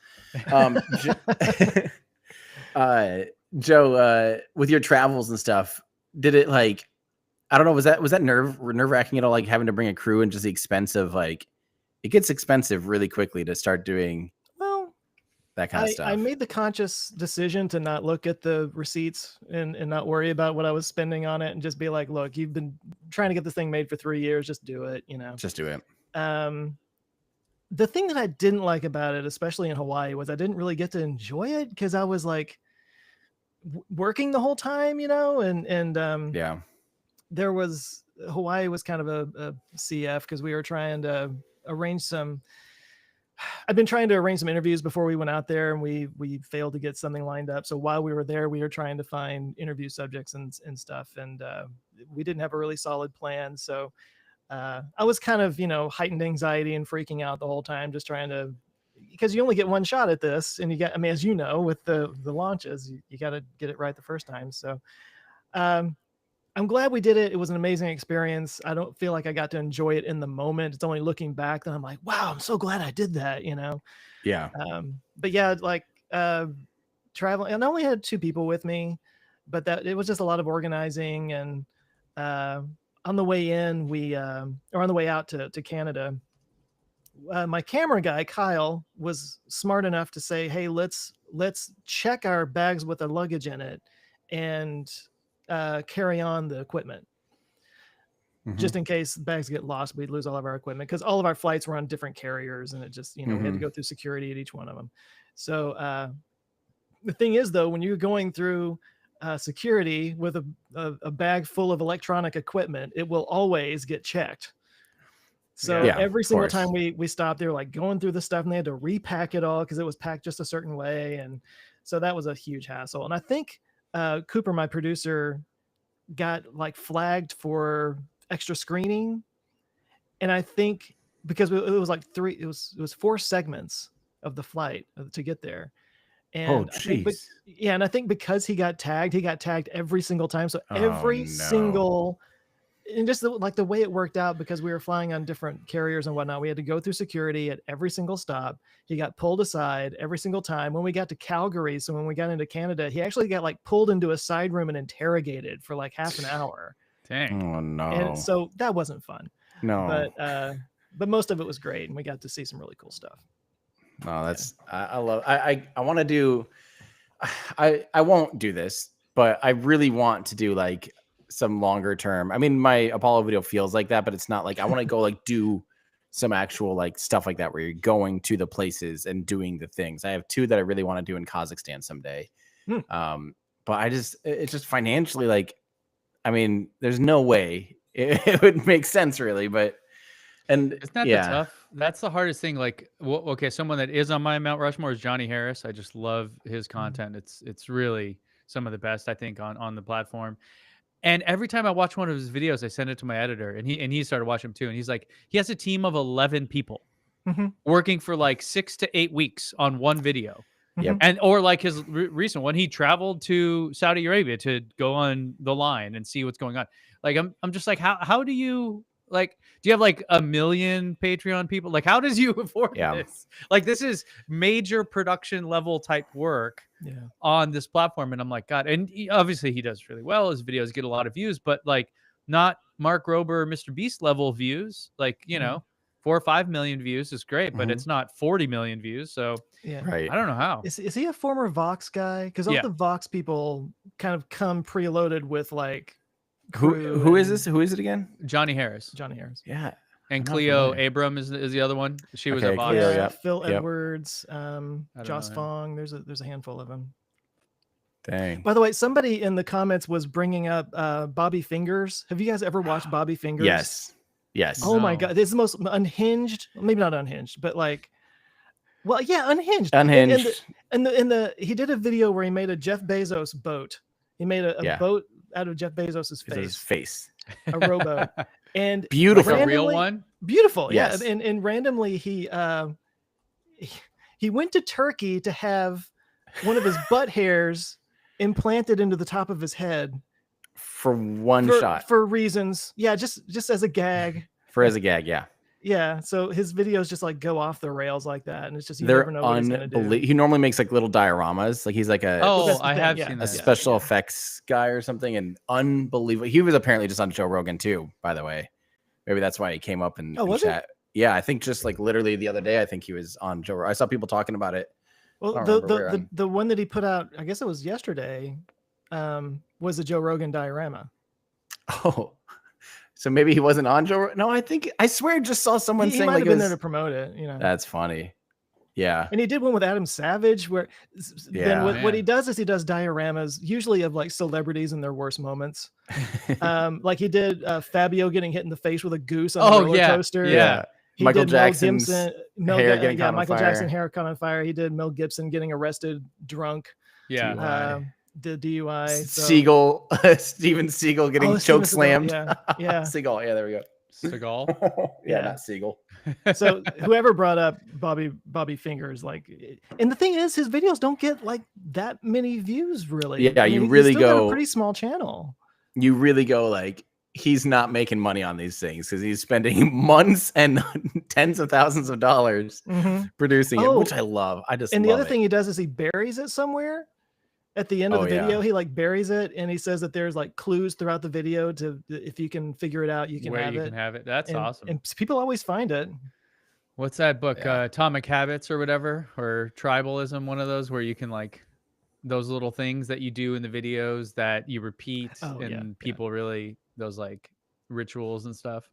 Joe, with your travels and stuff, did it I don't know, was that nerve-wracking at all, having to bring a crew and just the expense of it gets expensive really quickly to start doing that kind of stuff.
I made the conscious decision to not look at the receipts and not worry about what I was spending on it and just be like, look, you've been trying to get this thing made for 3 years. Just do it,
Just do it.
The thing that I didn't like about it, especially in Hawaii, was I didn't really get to enjoy it because I was working the whole time, and there was Hawaii was kind of a CF because we were trying to arrange I've been trying to arrange some interviews before we went out there, and we failed to get something lined up. So while we were there, we were trying to find interview subjects and stuff, and we didn't have a really solid plan. So I was kind of, heightened anxiety and freaking out the whole time, just trying to, because you only get one shot at this, and as you know, with the launches, you got to get it right the first time. So I I'm glad we did it. It was an amazing experience. I don't feel like I got to enjoy it in the moment. It's only looking back that I'm like, wow, I'm so glad I did that, you know?
Yeah.
But yeah, like traveling, and I only had 2 people with me, but that it was just a lot of organizing. And on the way in, or on the way out to Canada, my camera guy, Kyle, was smart enough to say, hey, let's check our bags with our luggage in it and carry on the equipment. Just in case the bags get lost, we'd lose all of our equipment, because all of our flights were on different carriers, and it just, you know, we had to go through security at each one of them. So the thing is, though, when you're going through security with a bag full of electronic equipment, it will always get checked. So every single time we stopped, they were like going through the stuff, and they had to repack it all because it was packed just a certain way. And so that was a huge hassle. And I think Cooper, my producer, got like flagged for extra screening. And I think because it was like it was 4 segments of the flight to get there. And and I think because he got tagged every single time. So single, and just like the way it worked out, because we were flying on different carriers and whatnot, we had to go through security at every single stop. He got pulled aside every single time. When we got to Calgary, so when we got into Canada, he actually got like pulled into a side room and interrogated for like half an hour.
Dang.
Oh no.
And so that wasn't fun.
No.
But most of it was great, and we got to see some really cool stuff.
No, that's I love. I want to do. I won't do this, but I really want to do like some longer term. I mean, my Apollo video feels like that, but it's not like I want to go like do some actual like stuff like that where you're going to the places and doing the things. I have 2 that I really want to do in Kazakhstan someday. But it's just financially, like, I mean, there's no way it would make sense really, but. And
it's not that tough. That's the hardest thing. Like, okay, someone that is on my Mount Rushmore is Johnny Harris. I just love his content. It's really some of the best, I think, on the platform. And every time I watch one of his videos, I send it to my editor, and he started watching them too. And he's like, he has a team of 11 people working for like 6 to 8 weeks on one video.
Yep.
And or like his recent one, he traveled to Saudi Arabia to go on the line and see what's going on. Like, I'm just like, how do you? Like, do you have like 1 million Patreon people? Like, how does you afford this? Like, this is major production level type work on this platform. And I'm like, God, and obviously he does really well. His videos get a lot of views, but like not Mark Rober, Mr. Beast level views. Like, you know, 4 or 5 million views is great, but it's not 40 million views. So I don't know how.
Is he a former Vox guy? Because all the Vox people kind of come preloaded with like,
who is this? Who is it again?
Johnny Harris.
Yeah.
And Cleo Abram is the other one. She was a Vox.
Phil Edwards, Joss Fong. There's a handful of them.
Dang.
By the way, somebody in the comments was bringing up Bobby Fingers. Have you guys ever watched Bobby Fingers?
Yes.
Oh my God, this is the most unhinged. Maybe not unhinged, but like, well, yeah, unhinged. And he did a video where he made a Jeff Bezos boat. He made a boat out of Jeff Bezos's face. A rowboat. And
beautiful.
A real one?
Beautiful.
Yes.
Yeah. And randomly he went to Turkey to have one of his butt hairs implanted into the top of his head.
For one shot.
For reasons. Yeah, just as a gag. Yeah, so his videos just like go off the rails like that, and it's just you never know what he's gonna do.
He normally makes like little dioramas, like he's like a
seen
a special effects guy or something, and unbelievable. He was apparently just on Joe Rogan too, by the way. Maybe that's why he came up and chat. Yeah, I think just like literally the other day, I think he was on Joe Rogan. I saw people talking about it.
Well, the one that he put out, I guess it was yesterday, was the Joe Rogan diorama.
Oh. So maybe he wasn't on Joe. No, I swear I just saw someone saying
he might
like
have been there to promote it. You know,
that's funny. Yeah,
and he did one with Adam Savage where then what he does is he does dioramas usually of like celebrities in their worst moments. Like he did Fabio getting hit in the face with a goose on a roller coaster.
Yeah.
Michael Jackson's
hair getting caught on
Michael
fire.
Jackson hair caught on fire. He did Mel Gibson getting arrested drunk.
Yeah.
The DUI.
Steven Seagal getting choke slammed.
Yeah.
Seagal. Yeah, there we go.
Seagal.
Yeah, not Seagal.
So whoever brought up Bobby Fingers, like, and the thing is, his videos don't get like that many views, really.
Yeah,
I mean,
you really
he's still got
go
a pretty small channel.
you really go like, he's not making money on these things because he's spending months and tens of thousands of dollars producing it, which I love. I just
and
love
the other
it.
thing he does is he buries it somewhere at the end of the video. He like buries it, and he says that there's like clues throughout the video to, if you can figure it out, you can have it.
That's awesome.
And people always find it.
What's that book? Atomic Habits or whatever, or Tribalism, one of those where you can like those little things that you do in the videos that you repeat, and people really, those like rituals and stuff.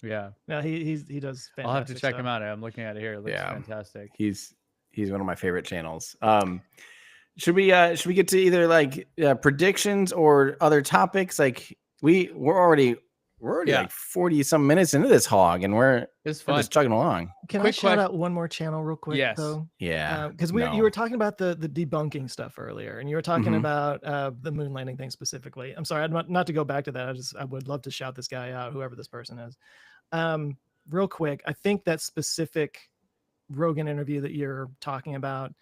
Yeah.
No, he does fantastic
I'll have to check
stuff.
him out. I'm looking at it here. It looks fantastic.
He's one of my favorite channels. Should we get to either like predictions or other topics? Like we're already like 40 some minutes into this hog, and we're just chugging along.
Can I shout out one more channel real quick?
Yes.
Though?
Yeah.
Because you were talking about the debunking stuff earlier, and you were talking about the moon landing thing specifically. I'm sorry, not to go back to that. I would love to shout this guy out, whoever this person is. Real quick, I think that specific Rogan interview that you're talking about,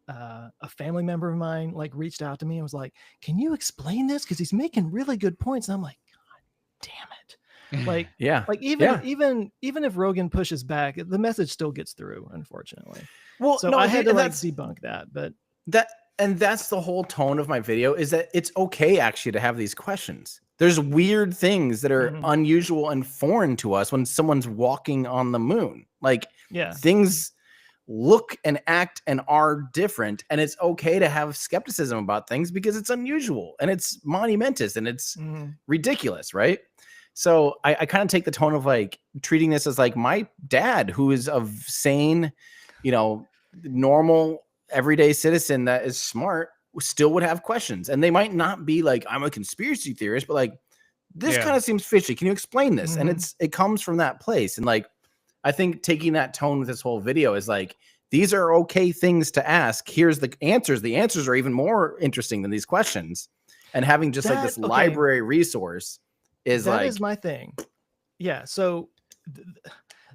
a family member of mine like reached out to me and was like, "Can you explain this? Because he's making really good points." And I'm like, "God damn it!" Like, like even if Rogan pushes back, the message still gets through, unfortunately. Well, so I had to like debunk that, but
that's the whole tone of my video, is that it's okay actually to have these questions. There's weird things that are unusual and foreign to us when someone's walking on the moon. Like things look and act and are different, and it's okay to have skepticism about things because it's unusual and it's monumentous and it's ridiculous, right? So I kind of take the tone of like treating this as like my dad, who is a sane, normal everyday citizen that is smart, still would have questions, and they might not be like, I'm a conspiracy theorist, but like, this kind of seems fishy. Can you explain this? And it comes from that place. And like, I think taking that tone with this whole video is like, these are okay things to ask. Here's the answers. The answers are even more interesting than these questions. And having just like this library resource is
that is my thing. Yeah. So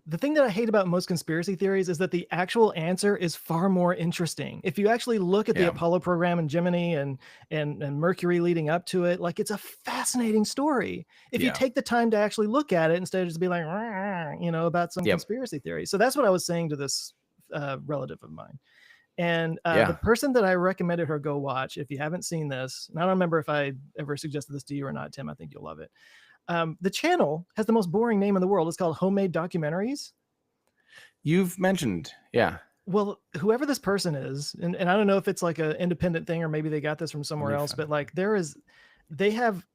the thing that I hate about most conspiracy theories is that the actual answer is far more interesting. If you actually look at the Apollo program and Gemini and Mercury leading up to it, like, it's a fascinating story. If you take the time to actually look at it instead of just be like, about some conspiracy theory. So that's what I was saying to this relative of mine. And the person that I recommended her go watch, if you haven't seen this, and I don't remember if I ever suggested this to you or not, Tim, I think you'll love it. The channel has the most boring name in the world. It's called Homemade Documentaries.
You've mentioned,
Well, whoever this person is, and I don't know if it's like an independent thing or maybe they got this from somewhere else, but like they have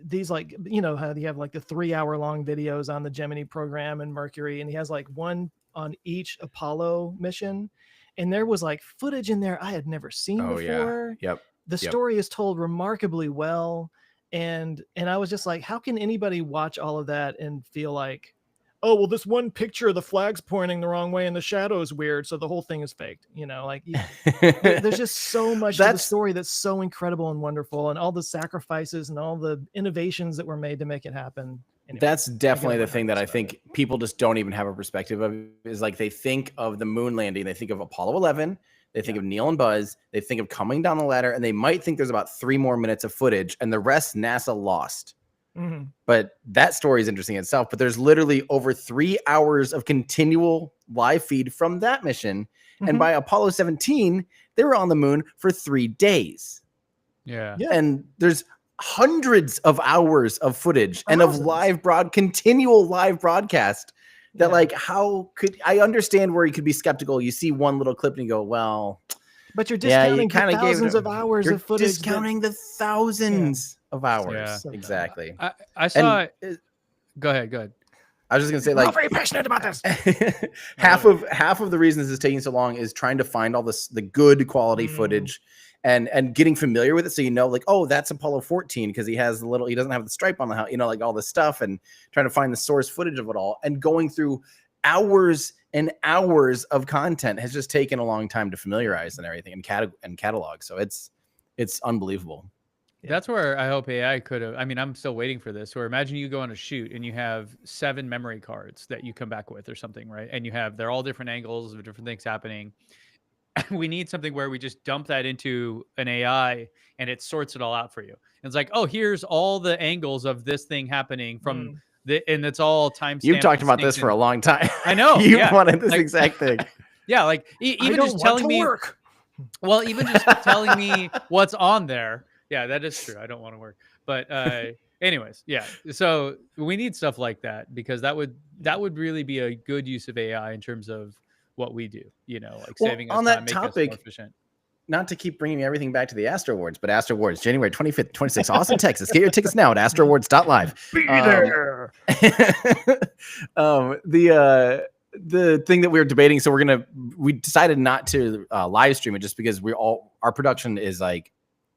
these, like, how you have like the 3-hour long videos on the Gemini program and Mercury, and he has like one on each Apollo mission. And there was like footage in there I had never seen before. The story is told remarkably well. And I was just like, how can anybody watch all of that and feel like, oh, well, this one picture of the flag's pointing the wrong way and the shadow is weird, so the whole thing is faked. There's just so much to the story that's so incredible and wonderful, and all the sacrifices and all the innovations that were made to make it happen. Anyway, that's definitely
the thing that I think people just don't even have a perspective of, is like, they think of the moon landing, they think of Apollo 11, they think of Neil and Buzz, they think of coming down the ladder, and they might think there's about 3 more minutes of footage, and the rest NASA lost. But that story is interesting itself. But there's literally over 3 hours of continual live feed from that mission. And by Apollo 17, they were on the moon for 3 days. And there's hundreds of hours of footage and of continual live broadcast that like, how could I understand where you could be skeptical? You see one little clip and you go, well,
but you're discounting the thousands of hours of footage.
Discounting the thousands of hours. So exactly.
I saw it. Go ahead.
I was just gonna say,
like, I'm very passionate about this.
half of the reason this is taking so long is trying to find all the good quality footage and getting familiar with it, so like, oh, that's Apollo 14 because he doesn't have the stripe on the house, like all this stuff, and trying to find the source footage of it all, and going through hours and hours of content has just taken a long time to familiarize and everything and catalog. So it's unbelievable.
That's where I hope AI could have. I mean, I'm still waiting for this. Or imagine you go on a shoot and you have 7 memory cards that you come back with or something, right? And they're all different angles of different things happening. We need something where we just dump that into an AI and it sorts it all out for you. it's like, oh, here's all the angles of this thing happening from and it's all time.
You've talked about this for a long time.
I know.
You
yeah.
wanted this
like,
exact thing.
Yeah, like even just telling me
work.
Well, even just telling me what's on there. Yeah, that is true. I don't want to work. But anyways, yeah. So we need stuff like that, because that would really be a good use of AI in terms of what we do, like saving us
on
time,
that
making us
topic,
more efficient.
Not to keep bringing everything back to the Astro Awards, but Astro Awards, January 25th, 26th, Austin, Texas. Get your tickets now at astroawards.live.
Be there.
The thing that we were debating, so we decided not to live stream it, just because our production is like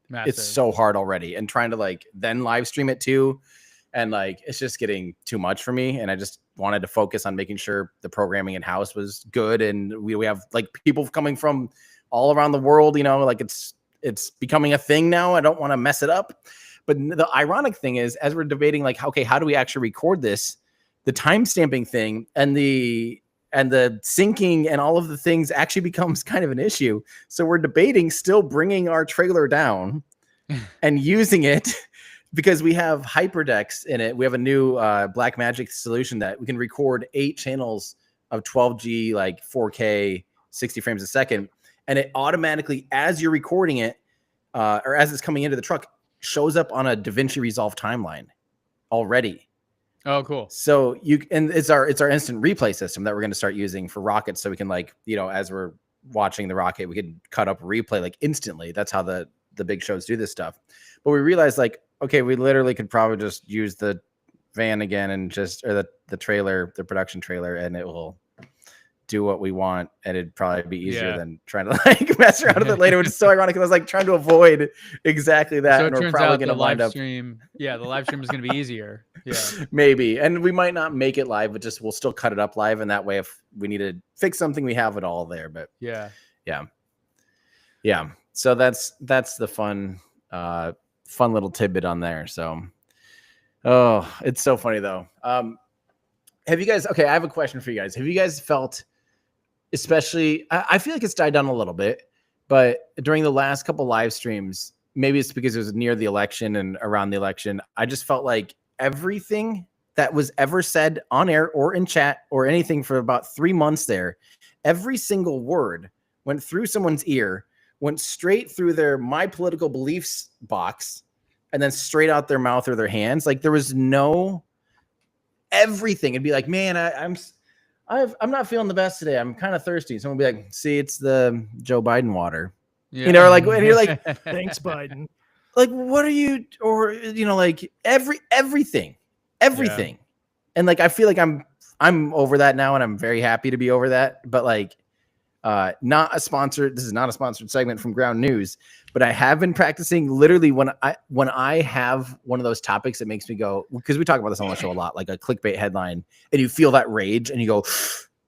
Massive.
It's so hard already, and trying to like then live stream it too, and like it's just getting too much for me, and I just wanted to focus on making sure the programming in house was good, and we have like people coming from all around the world, like it's becoming a thing now. I don't want to mess it up. But the ironic thing is, as we're debating like, okay, how do we actually record this, the timestamping thing and the syncing and all of the things actually becomes kind of an issue. So we're debating still bringing our trailer down and using it, because we have HyperDex in it. We have a new Blackmagic solution that we can record 8 channels of 12G, like 4K, 60 frames a second. And it automatically, as you're recording it, or as it's coming into the truck, shows up on a DaVinci Resolve timeline already.
Oh, cool.
So it's our instant replay system that we're going to start using for rockets. So we can like, as we're watching the rocket, we can cut up replay like instantly. That's how the big shows do this stuff. But we realized like, okay, we literally could probably just use the van again and or the trailer, the production trailer, and it will do what we want, and it'd probably be easier than trying to like mess around with it later, which is so ironic, because I was like trying to avoid exactly that.
So it
and we're
turns
probably
out
going to
the
wind
live
up
stream. Yeah, the live stream is going to be easier. Yeah,
maybe, and we might not make it live, but we'll still cut it up live, and that way, if we need to fix something, we have it all there. But yeah. So that's the fun little tidbit on there. So, it's so funny though. Have you guys? Okay, I have a question for you guys. Have you guys felt? Especially, I feel like it's died down a little bit, but during the last couple live streams, maybe it's because it was near the election and around the election, I just felt like everything that was ever said on air or in chat or anything for about 3 months there, every single word went through someone's ear, went straight through their my political beliefs box, and then straight out their mouth or their hands. Like there was no everything. It'd be like, man, I'm not feeling the best today. I'm kind of thirsty. Someone will be like, see, it's the Joe Biden water.
Yeah.
Like, and you're like,
thanks, Biden.
Like, what are you, or, like everything.
Yeah.
And like, I feel like I'm over that now, and I'm very happy to be over that. But like, this is not a sponsored segment from Ground News, but I have been practicing literally when I have one of those topics that makes me go, because we talk about this on the show a lot, like a clickbait headline, and you feel that rage and you go,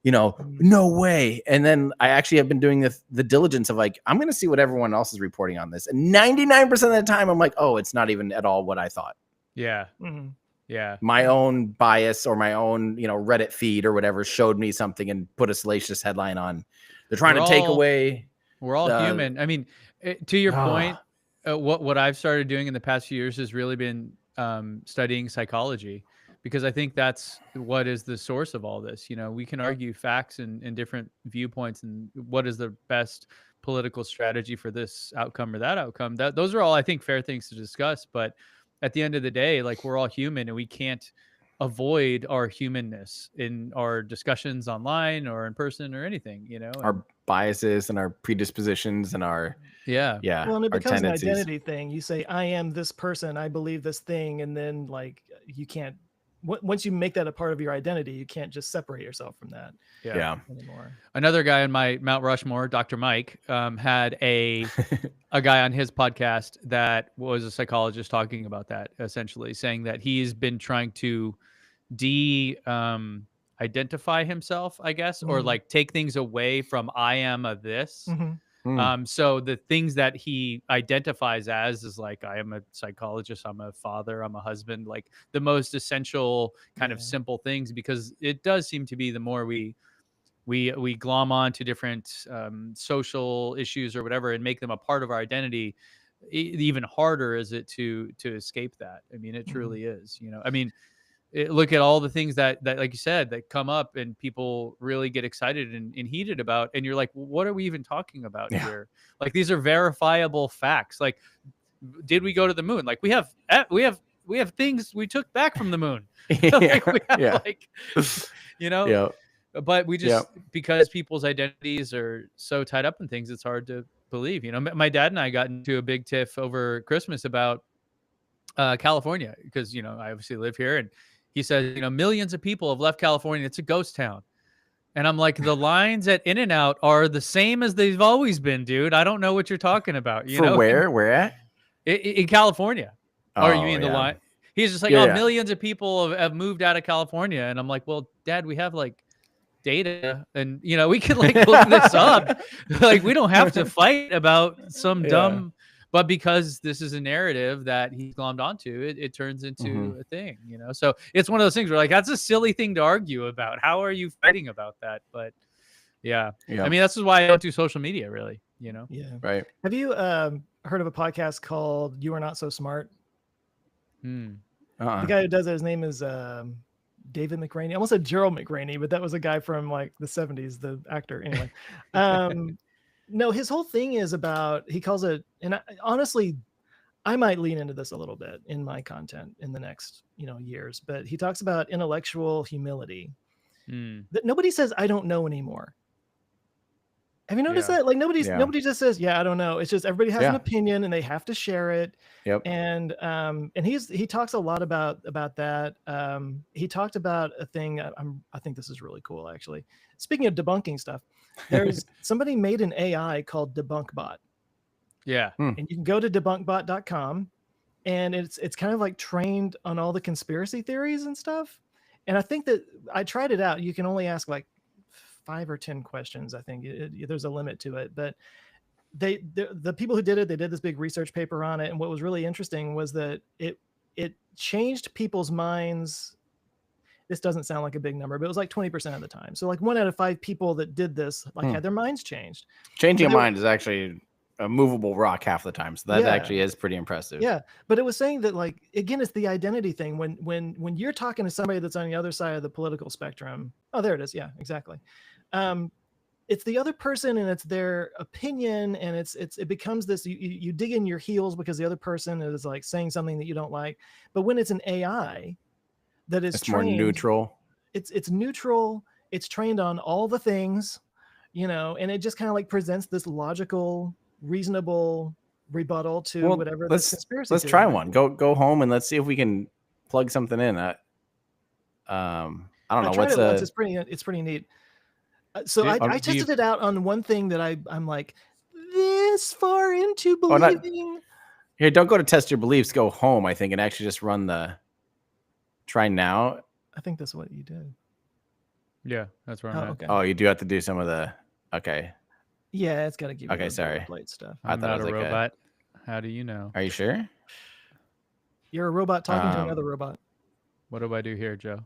no way. And then I actually have been doing the diligence of like, I'm going to see what everyone else is reporting on this. And 99% of the time I'm like, oh, it's not even at all what I thought.
Yeah. Mm-hmm. Yeah.
My own bias or my own, Reddit feed or whatever showed me something and put a salacious headline on. They're trying to take away.
We're all human. I mean, to your point, what I've started doing in the past few years has really been studying psychology, because I think that's what is the source of all this. We can argue facts and different viewpoints and what is the best political strategy for this outcome or that outcome. Those are all, I think, fair things to discuss. But at the end of the day, like, we're all human, and we can't avoid our humanness in our discussions online or in person or anything,
our biases and our predispositions and our
well, and it becomes
tendencies.
An identity thing. You say, I am this person, I believe this thing, and then like you can't, once you make that a part of your identity, you can't just separate yourself from that anymore.
Another guy on my Mount Rushmore, Dr. Mike, had a guy on his podcast that was a psychologist talking about that, essentially saying that he's been trying to identify himself, I guess, or like take things away from I am a this. So the things that he identifies as is like, I am a psychologist, I'm a father, I'm a husband, like the most essential kind of simple things, because it does seem to be the more we glom on to different social issues or whatever and make them a part of our identity, even harder is it to escape that. I mean, it truly is. I mean, look at all the things that like you said that come up and people really get excited and heated about, and you're like, well, what are we even talking about here? Like, these are verifiable facts. Like, did we go to the moon? Like, we have things we took back from the moon. Like, we have, like, but we just because people's identities are so tied up in things, it's hard to believe. My dad and I got into a big tiff over Christmas about California, because I obviously live here, and he says, millions of people have left California. It's a ghost town. And I'm like, the lines at In-N-Out are the same as they've always been, dude. I don't know what you're talking about.
Where at?
In California. Or you mean the line? He's just like, millions of people have moved out of California. And I'm like, well, Dad, we have like data, and we can like look this up. Like, we don't have to fight about some dumb. But because this is a narrative that he's glommed onto, it turns into a thing, So it's one of those things where, like, that's a silly thing to argue about. How are you fighting about that? But I mean, this is why I don't do social media, really. Yeah.
Right.
Have you heard of a podcast called "You Are Not So Smart"? The guy who does it, his name is David McRaney. I almost said Gerald McRaney, but that was a guy from like the 70s, the actor. Anyway. No, his whole thing is about, he calls it, and honestly, I might lean into this a little bit in my content in the next, years, but he talks about intellectual humility. That nobody says, I don't know anymore. Have you noticed that? Like, nobody just says, I don't know. It's just everybody has an opinion and they have to share it.
Yep.
And he talks a lot about that. He talked about a thing. I think this is really cool, actually. Speaking of debunking stuff, there's somebody made an AI called DebunkBot.
Yeah.
And you can go to debunkbot.com, and it's kind of like trained on all the conspiracy theories and stuff. And I think that I tried it out. You can only ask like 5 or 10 questions. I think there's a limit to it, but the people who did it, they did this big research paper on it. And what was really interesting was that it changed people's minds. This doesn't sound like a big number, but it was like 20% of the time. So like 1 out of 5 people that did this had their minds changed.
Changing a mind is actually a movable rock half the time. So that actually is pretty impressive.
Yeah. But it was saying that, like, again, it's the identity thing. When you're talking to somebody that's on the other side of the political spectrum. Oh, there it is. Yeah, exactly. It's the other person and it's their opinion, and it becomes this, you dig in your heels because the other person is like saying something that you don't like. But when it's an AI that is trained,
more neutral,
it's neutral, it's trained on all the things, and it just kind of like presents this logical, reasonable rebuttal to whatever the conspiracy.
Let's try one. Go home and let's see if we can plug something in. I don't know.
It's pretty neat. So I tested it out on one thing that I'm like this far into believing.
Here, don't go to test your beliefs. Go home, I think, and actually just run the try now.
I think that's what you did.
Yeah, that's where I'm at.
Okay.
Oh, you do have to do some of the. Okay.
Yeah, it's got to give you
sorry.
plate stuff.
I'm not a robot. How do you know?
Are you sure?
You're a robot talking to another robot.
What do I do here, Joe?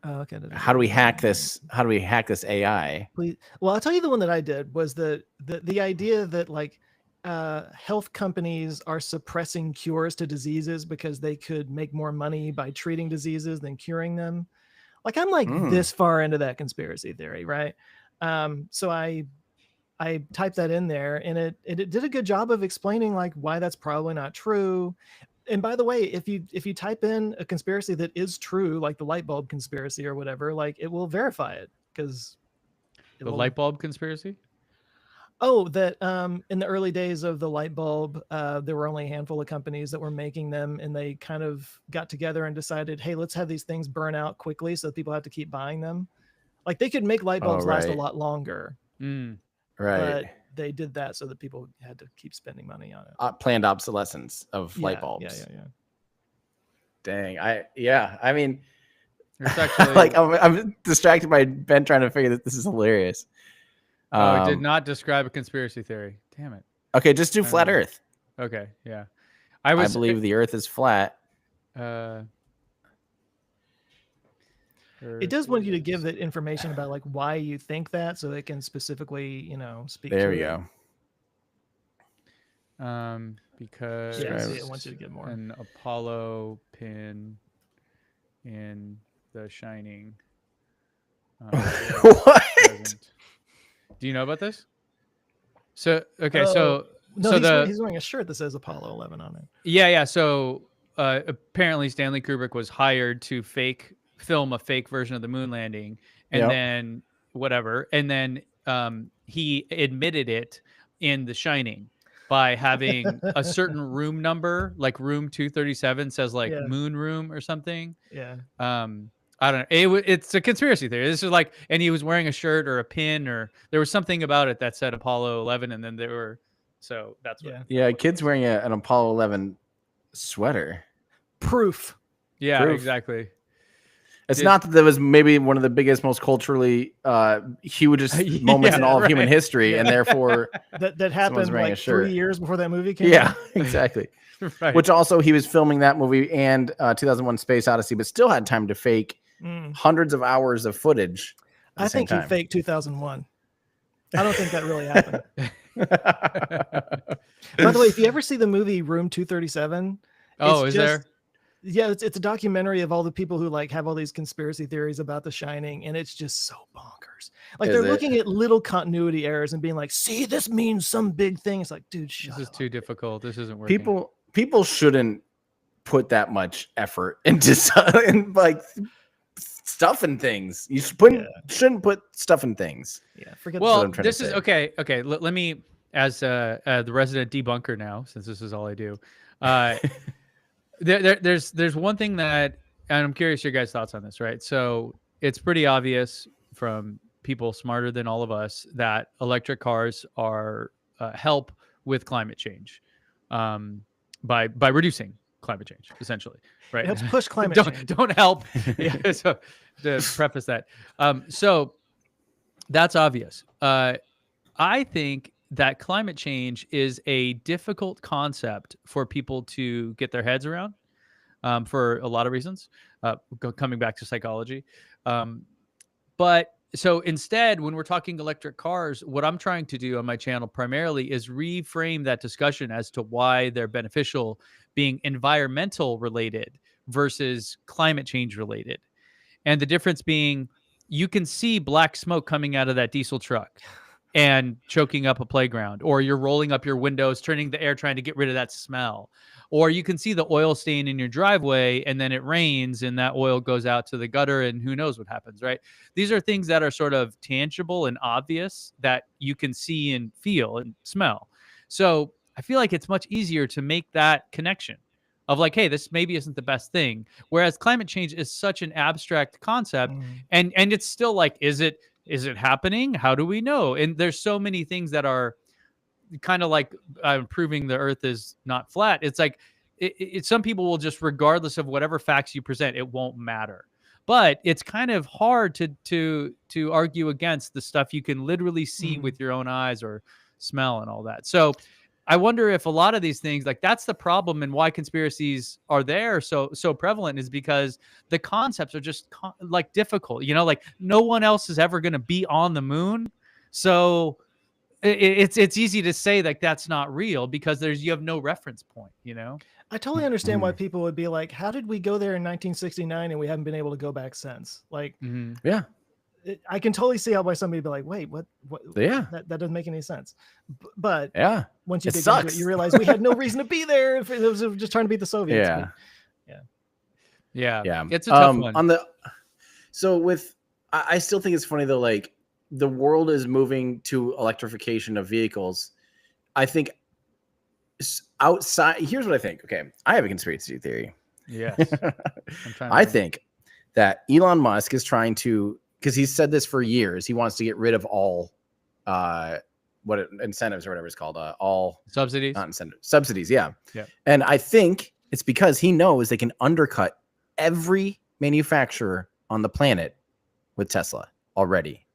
Okay.
How do we hack this? How do we hack this AI?
Please. Well, I'll tell you the one that I did was the idea that like health companies are suppressing cures to diseases because they could make more money by treating diseases than curing them. Like, I'm like this far into that conspiracy theory, right? So I typed that in there, and it did a good job of explaining like why that's probably not true. And by the way, if you type in a conspiracy that is true, like the light bulb conspiracy or whatever, like it will verify it, because
the light bulb conspiracy.
Oh, that in the early days of the light bulb, there were only a handful of companies that were making them, and they kind of got together and decided, hey, let's have these things burn out quickly so that people have to keep buying them. Like, they could make light bulbs last a lot longer.
Right.
But they did that so that people had to keep spending money on it.
Planned obsolescence of light bulbs.
Yeah.
Dang. I mean,
it's actually
like I'm distracted by Ben trying to figure that this is hilarious.
Oh, it did not describe a conspiracy theory. Damn it.
Okay, just do flat Earth.
Okay, yeah.
I believe the Earth is flat.
It does want you to give that information about like why you think that, so it can specifically, speak.
There
to
we
it.
go.
because
Yeah, see, I want you to get more.
an Apollo pin in The Shining.
What?
Present. Do you know about this? So okay,
No,
so
he's wearing a shirt that says Apollo 11 on it.
yeah. So apparently Stanley Kubrick was hired to film a fake version of the moon landing, and
Yep.
then whatever, and then he admitted it in The Shining by having a certain room number, like room 237 says like
Yeah.
moon room or something.
Yeah.
I don't know. It's a conspiracy theory. This is like, and he was wearing a shirt or a pin, or there was something about it that said Apollo 11, and then there were. So that's what.
Yeah, kid's wearing an Apollo 11 sweater.
Proof.
Yeah,
Proof.
exactly.
It's not that was maybe one of the biggest, most culturally hugest moments in all of human history, and therefore
that happened like 3 years before that movie came out.
Yeah, exactly.
Right.
Which also he was filming that movie and 2001: Space Odyssey, but still had time to fake hundreds of hours of footage.
I think he faked 2001. I don't think that really happened. By the way, if you ever see the movie Room 237, there? Yeah, it's a documentary of all the people who like have all these conspiracy theories about The Shining, and it's just so bonkers. Like they're looking at little continuity errors and being like, "See, this means some big thing." It's like, dude, shut up.
This is too difficult. This isn't working.
People shouldn't put that much effort into like stuff and things. You shouldn't put stuff in things.
Yeah, forget.
Well, this is okay. Okay, let me, as the resident debunker now, since this is all I do. There's one thing that, and I'm curious your guys' thoughts on this, right? So it's pretty obvious from people smarter than all of us that electric cars are help with climate change, by reducing climate change, essentially, right?
It helps push climate change.
Don't help. Yeah, so to preface that, so that's obvious. I think that climate change is a difficult concept for people to get their heads around, for a lot of reasons, coming back to psychology. But so instead, when we're talking electric cars, what I'm trying to do on my channel primarily is reframe that discussion as to why they're beneficial, being environmental related versus climate change related. And the difference being, you can see black smoke coming out of that diesel truck and choking up a playground, or you're rolling up your windows, turning the air, trying to get rid of that smell. Or you can see the oil stain in your driveway, and then it rains and that oil goes out to the gutter and who knows what happens, right? These are things that are sort of tangible and obvious that you can see and feel and smell. So I feel like it's much easier to make that connection of like, hey, this maybe isn't the best thing. Whereas climate change is such an abstract concept, and it's still like, is it happening? How do we know? And there's so many things that are kind of like proving the earth is not flat. It's like some people will just, regardless of whatever facts you present, it won't matter. But it's kind of hard to argue against the stuff you can literally see with your own eyes or smell and all that. So I wonder if a lot of these things, like that's the problem, and why conspiracies are there so prevalent, is because the concepts are just like difficult. You know, like no one else is ever going to be on the moon, so it's easy to say like that's not real because you have no reference point. You know,
I totally understand why people would be like, "How did we go there in 1969 and we haven't been able to go back since?" Like,
yeah.
I can totally see how why somebody would be like, wait, what?
Yeah,
that doesn't make any sense. But
yeah,
once you dig into it, you realize we had no reason to be there if it was just trying to beat the Soviets.
Yeah. It's a tough one.
I still think it's funny though. Like the world is moving to electrification of vehicles. I think outside. Here's what I think. Okay, I have a conspiracy theory.
Yes,
I think that Elon Musk is trying to. Because he's said this for years. He wants to get rid of all incentives or whatever it's called. All
subsidies.
Not incentives. Subsidies, yeah.
Yeah.
And I think it's because he knows they can undercut every manufacturer on the planet with Tesla already.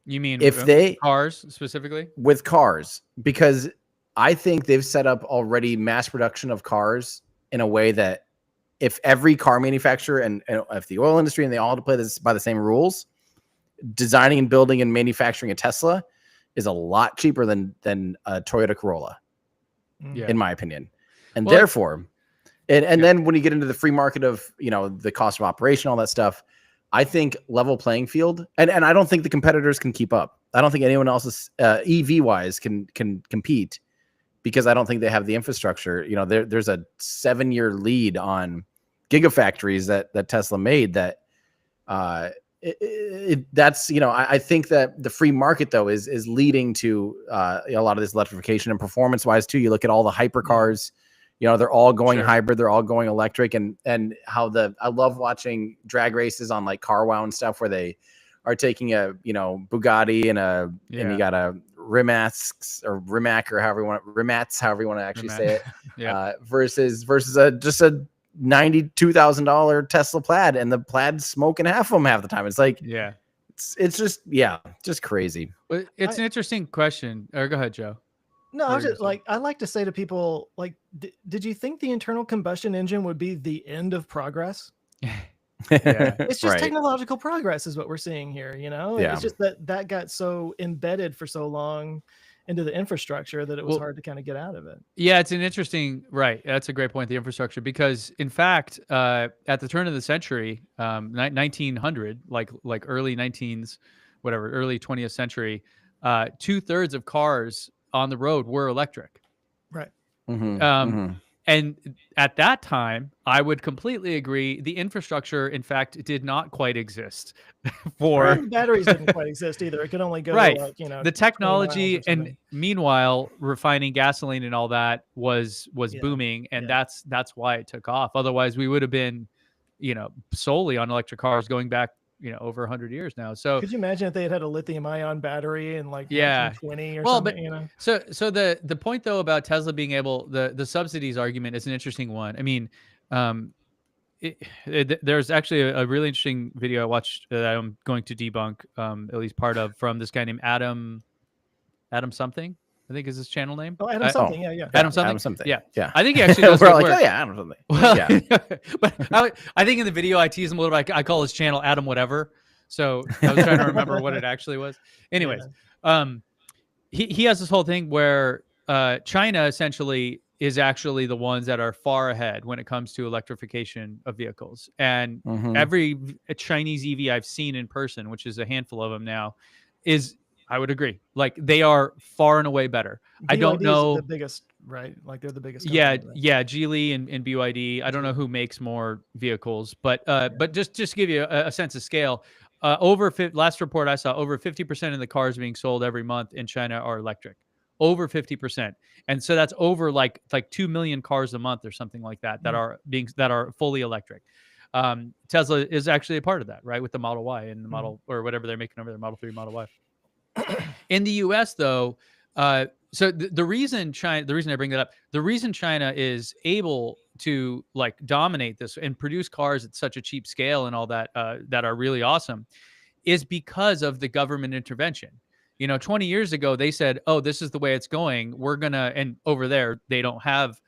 You mean
if
cars specifically?
With cars. Because I think they've set up already mass production of cars in a way that if every car manufacturer and if the oil industry and they all had to play this by the same rules, designing and building and manufacturing a Tesla is a lot cheaper than a Toyota Corolla. in my opinion. And
Well,
therefore, and then when you get into the free market of, the cost of operation, all that stuff, I think level playing field, and I don't think the competitors can keep up. I don't think anyone else is EV wise can compete, because I don't think they have the infrastructure. There's a 7-year lead on gigafactories that Tesla made that that's, I think that the free market though is leading to a lot of this electrification, and performance wise too. You look at all the hypercars, they're all going hybrid, they're all going electric, and how I love watching drag races on like CarWow and stuff, where they are taking a, Bugatti and you got a Rimac or however you want to actually say it, versus just a $92,000 Tesla Plaid, and the Plaid's smoking half of them half the time. It's like, it's just crazy.
But it's an interesting question. Or go ahead, Joe.
No, I was just like, I like to say to people, like, did you think the internal combustion engine would be the end of progress? It's just technological progress is what we're seeing here. It's just that got so embedded for so long into the infrastructure that it was hard to kind of get out of it.
Yeah, it's an interesting, right. That's a great point, the infrastructure, because in fact, at the turn of the century, 1900, like early 19s, whatever, early 20th century, 2/3 of cars on the road were electric.
Right.
And at that time, I would completely agree. The infrastructure, in fact, did not quite exist for
batteries didn't quite exist either. It could only go to
the technology, and meanwhile, refining gasoline and all that was booming, and that's why it took off. Otherwise, we would have been, solely on electric cars going back, over 100 years now. So
could you imagine if they had a lithium-ion battery in like 1920 or something?
But so the point though about Tesla being able, the subsidies argument is an interesting one. I mean, there's actually a really interesting video I watched that I'm going to debunk, at least part of, from this guy named Adam something, I think is his channel name.
Oh, Adam something.
Adam something.
Adam something.
Yeah.
Yeah.
I think he actually does
we're
good
like,
work.
oh yeah, Adam something.
Well, but I think in the video I tease him a little bit. I call his channel Adam whatever. So I was trying to remember what it actually was. Anyways, he has this whole thing where China essentially is actually the ones that are far ahead when it comes to electrification of vehicles. And every Chinese EV I've seen in person, which is a handful of them now, I would agree. Like, they are far and away better.
BYD
I don't know.
The biggest, right? Like, they're the biggest.
Geely and BYD. I don't know who makes more vehicles, but just to give you a sense of scale, last report I saw, over 50% of the cars being sold every month in China are electric. Over 50%, and so that's over like 2 million cars a month or something like that that are fully electric. Tesla is actually a part of that, right? With the Model Y and the Model or whatever they're making over there, Model 3, Model Y. In the U.S., though, so the reason I bring that up, the reason China is able to like dominate this and produce cars at such a cheap scale and all that that are really awesome, is because of the government intervention. 20 years ago, they said, oh, this is the way it's going. We're gonna, and over there, they don't have,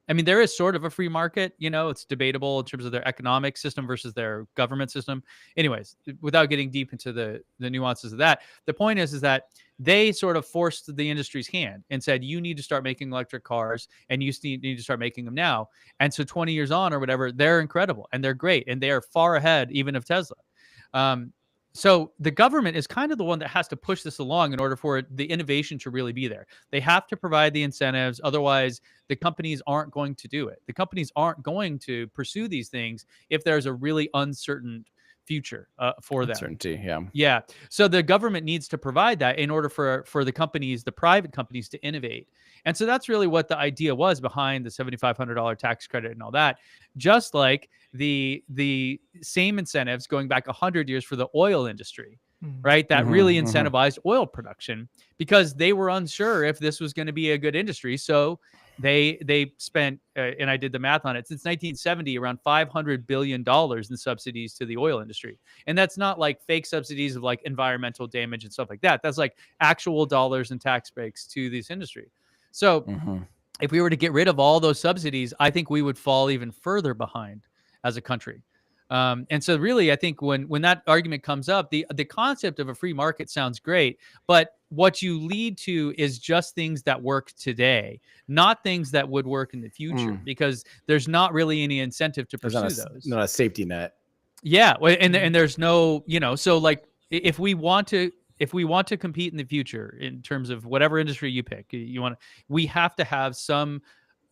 I mean, there is sort of a free market, it's debatable in terms of their economic system versus their government system. Anyways, without getting deep into the nuances of that, the point is that they sort of forced the industry's hand and said, you need to start making electric cars, and you need to start making them now. And so 20 years on or whatever, they're incredible and they're great. And they are far ahead even of Tesla. So the government is kind of the one that has to push this along in order for the innovation to really be there. They have to provide the incentives. Otherwise, the companies aren't going to do it. The companies aren't going to pursue these things if there's a really uncertain future for them.
Uncertainty, yeah.
Yeah. So the government needs to provide that in order for the companies, the private companies, to innovate. And so that's really what the idea was behind the $7,500 tax credit and all that. Just like the same incentives going back 100 years for the oil industry, right? That really incentivized oil production because they were unsure if this was going to be a good industry. So they spent, and I did the math on it, since 1970, around $500 billion in subsidies to the oil industry. And that's not like fake subsidies of like environmental damage and stuff like that. That's like actual dollars and tax breaks to this industry. So if we were to get rid of all those subsidies, I think we would fall even further behind as a country. And so really, I think when that argument comes up, the concept of a free market sounds great, but what you lead to is just things that work today, not things that would work in the future, because there's not really any incentive to pursue those.
Not a safety net.
Yeah, and there's no, so like if we want to compete in the future in terms of whatever industry you pick, we have to have some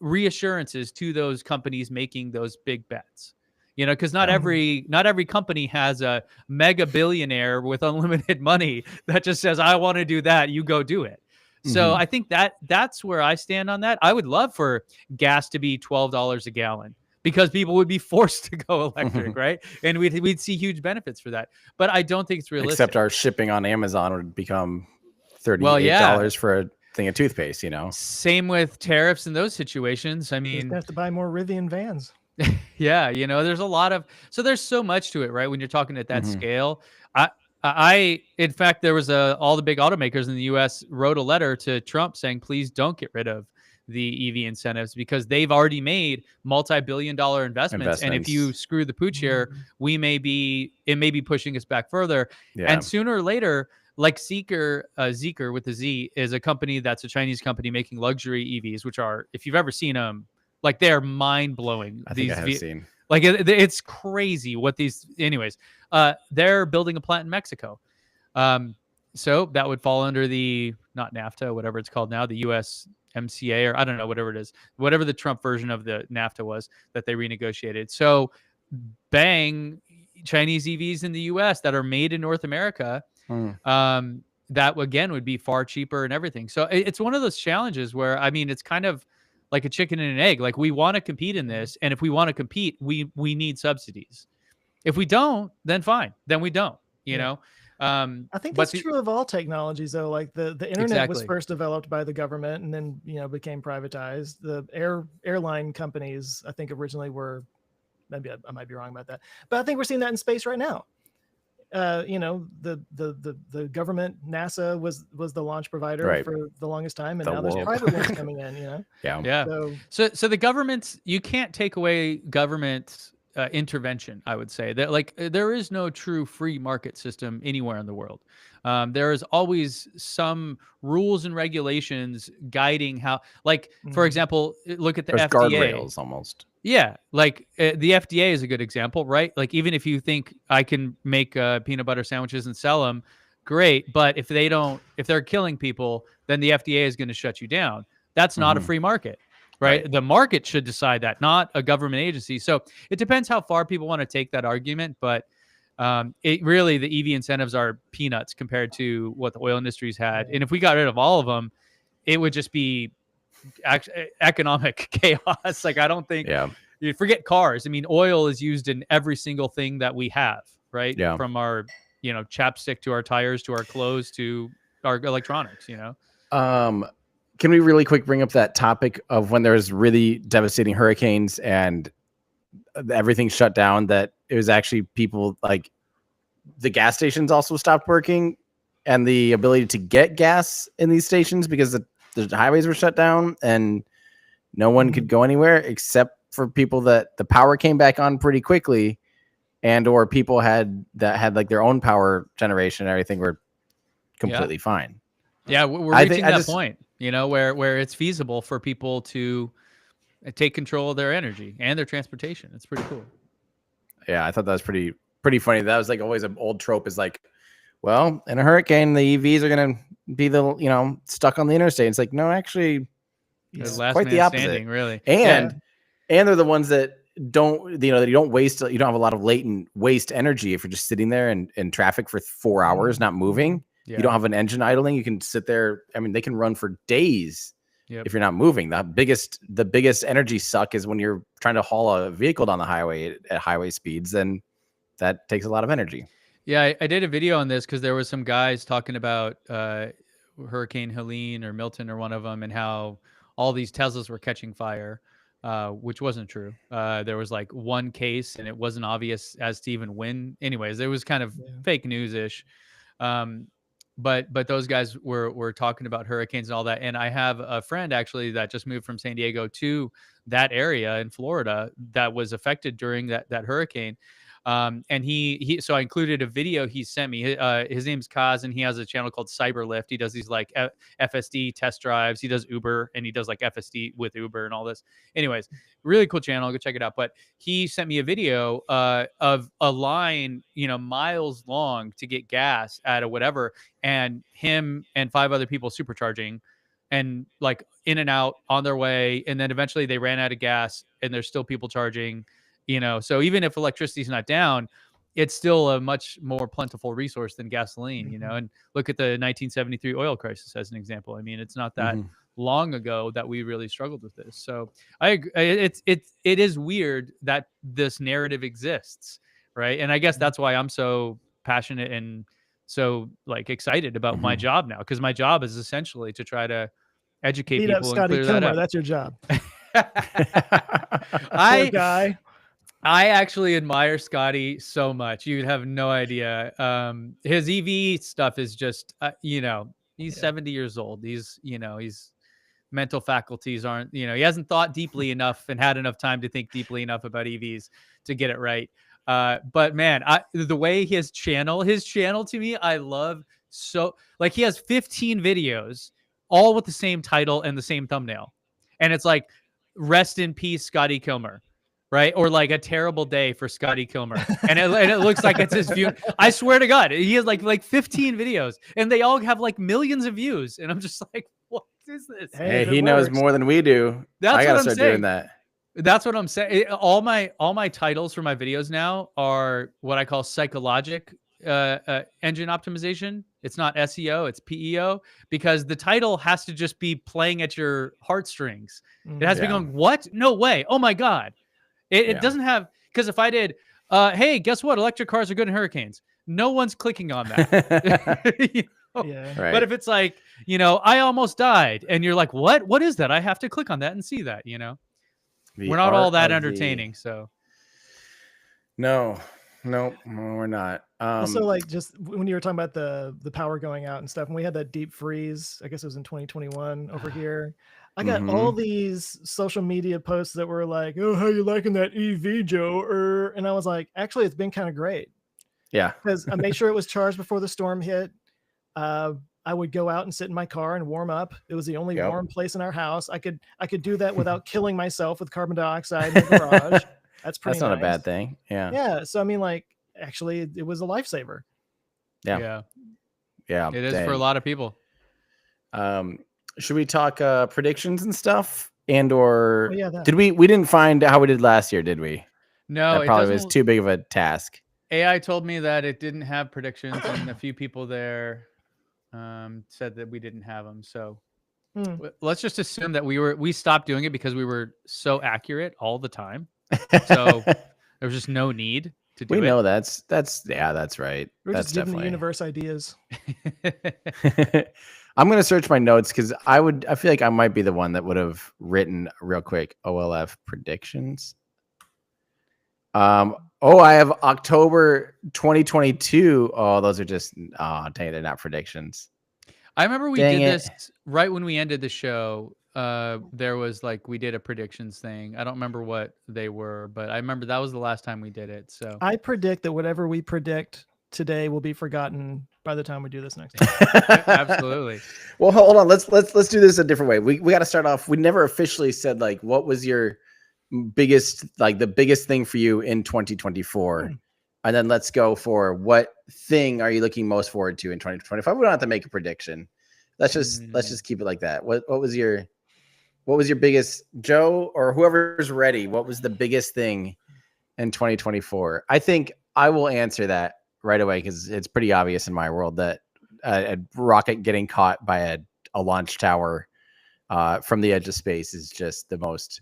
reassurances to those companies making those big bets. Because not every company has a mega billionaire with unlimited money that just says, I want to do that, you go do it. So I think that's where I stand on that. I would love for gas to be $12 a gallon, because people would be forced to go electric, right? And we'd see huge benefits for that. But I don't think it's realistic.
Except our shipping on Amazon would become $38 for a thing of toothpaste, Same
with tariffs in those situations. I mean,
you have to buy more Rivian vans.
Yeah, there's a lot of, so there's so much to it, right? When you're talking at that scale. In fact, there was all the big automakers in the U.S. wrote a letter to Trump saying, please don't get rid of the EV incentives, because they've already made multi-billion-dollar investments. And if you screw the pooch here, it may be pushing us back further. Yeah. And sooner or later, like Zeekr with the Z is a company that's a Chinese company making luxury EVs, which are, if you've ever seen them, like they're mind blowing.
I think I have seen.
Like it's crazy what these. Anyways, they're building a plant in Mexico, so that would fall under the not NAFTA, whatever it's called now, the USMCA, or I don't know, whatever it is, whatever the Trump version of the NAFTA was that they renegotiated. So, bang, Chinese EVs in the US that are made in North America. That again would be far cheaper and everything. So it's one of those challenges where, I mean, it's kind of like a chicken and an egg. Like, we want to compete in this, and if we want to compete, we need subsidies. If we don't, then fine, then we don't. You know.
I think that's true of all technologies, though. Like the internet was first developed by the government, and then became privatized. The airline companies, I think, originally were, maybe I might be wrong about that, but I think we're seeing that in space right now. The government, NASA was the launch provider for the longest time, and now there's private ones coming in.
So the government, you can't take away government intervention. I would say that, like, there is no true free market system anywhere in the world. There is always some rules and regulations guiding how, like, for example, look at the FDA.
Guardrails almost.
Yeah, like the FDA is a good example, right? Like, even if you think I can make peanut butter sandwiches and sell them, great. But if they're killing people, then the FDA is going to shut you down. That's not a free market, right? The market should decide that, not a government agency. So it depends how far people want to take that argument. But it really, the EV incentives are peanuts compared to what the oil industry's had. And if we got rid of all of them, it would just be economic chaos. Like, I don't think, you forget cars. I mean, oil is used in every single thing that we have, right? Yeah. From our, chapstick to our tires, to our clothes, to our electronics,
Can we really quick bring up that topic of when there's really devastating hurricanes and everything shut down, that it was actually people, like, the gas stations also stopped working, and the ability to get gas in these stations because the highways were shut down and no one could go anywhere except for people that the power came back on pretty quickly, and or people had like their own power generation and everything were completely fine.
Yeah, we're reaching that point, where it's feasible for people to take control of their energy and their transportation. It's pretty cool.
Yeah, I thought that was pretty funny. That was like always an old trope, is like, well, in a hurricane, the EVs are going to be stuck on the interstate. It's like, no, actually, it's quite the opposite, standing,
really.
And they're the ones that don't, that you don't waste, you don't have a lot of latent waste energy if you're just sitting there in traffic for 4 hours, not moving. Yeah. You don't have an engine idling. You can sit there. I mean, they can run for days if you're not moving. The biggest energy suck is when you're trying to haul a vehicle down the highway at highway speeds, and that takes a lot of energy.
Yeah, I did a video on this because there was some guys talking about Hurricane Helene or Milton or one of them, and how all these Teslas were catching fire, which wasn't true. There was like one case, and it wasn't obvious as to even when. Anyways, it was kind of fake news-ish. But those guys were talking about hurricanes and all that. And I have a friend actually that just moved from San Diego to that area in Florida that was affected during that hurricane. And so I included a video he sent me. His name's Kaz, and he has a channel called Cyberlift. He does these like FSD test drives. He does Uber, and he does like FSD with Uber and all this. Anyways, really cool channel. Go check it out. But he sent me a video of a line, miles long to get gas at a whatever, and him and 5 other people supercharging and like in and out on their way. And then eventually they ran out of gas and there's still people charging, so even if electricity is not down, it's still a much more plentiful resource than gasoline, and look at the 1973 oil crisis as an example. I mean, it's not that long ago that we really struggled with this. So I agree. It is weird that this narrative exists. Right. And I guess that's why I'm so passionate and so like excited about my job now, because my job is essentially to try to educate
Beat
people
up
and
Scotty
clear that
Kilmer.
up.
That's your job.
I
guy.
I actually admire Scotty so much. You'd have no idea. His EV stuff is just, he's 70 years old. He's mental faculties aren't, he hasn't thought deeply enough and had enough time to think deeply enough about EVs to get it right. But man, the way his channel to me, I love so, like, he has 15 videos all with the same title and the same thumbnail. And it's like, rest in peace, Scotty Kilmer. Right. Or like a terrible day for Scotty Kilmer. And it looks like it's his view. I swear to God, he has like 15 videos and they all have like millions of views. And I'm just like, what is this?
Hey, he knows more than we do.
That's
I gotta
what I'm
start
saying.
doing that.
That's what I'm saying. All my titles for my videos now are what I call psychologic engine optimization. It's not SEO, it's PEO, because the title has to just be playing at your heartstrings. It has to be going, what? No way. Oh my God. It doesn't have, because if I did, hey, guess what? Electric cars are good in hurricanes. No one's clicking on that.
Right.
But if it's like, I almost died, and you're like, what? What is that? I have to click on that and see that. We're not all that entertaining. So.
No, we're not.
Also, like, just when you were talking about the power going out and stuff, and we had that deep freeze, I guess it was in 2021 over here. I got all these social media posts that were like, "Oh, how you liking that EV, Joe?" And I was like, actually, it's been kind of great.
Yeah,
because I made sure it was charged before the storm hit. I would go out and sit in my car and warm up. It was the only warm place in our house. I could do that without killing myself with carbon dioxide in the garage. That's pretty.
That's not
nice.
a bad thing. Yeah.
Yeah. So I mean, like, actually, it was a lifesaver.
Yeah.
It is for a lot of people.
Should we talk predictions and stuff? And or
did
we didn't find how we did last year, did we?
No,
that probably was too big of a task.
AI told me that it didn't have predictions, and a few people there said that we didn't have them. So let's just assume that we stopped doing it because we were so accurate all the time. So there was just no need to do it.
We know that's right.
We're
that's
just giving
definitely
the universe ideas.
I'm gonna search my notes because I feel like I might be the one that would have written real quick OLF predictions. I have October 2022. Oh, those are just dang, they're not predictions.
I remember we did this right when we ended the show. There was like, we did a predictions thing. I don't remember what they were, but I remember that was the last time we did it. So
I predict that whatever we predict today will be forgotten by the time we do this next time.
Absolutely.
Well, hold on. Let's do this a different way. We got to start off. We never officially said like what was your biggest, like the biggest thing for you in 2024, and then let's go for what thing are you looking most forward to in 2025. We don't have to make a prediction. Let's just keep it like that. What was your biggest, Joe, or whoever's ready? What was the biggest thing in 2024? I think I will answer that right away because it's pretty obvious in my world that a rocket getting caught by a launch tower from the edge of space is just the most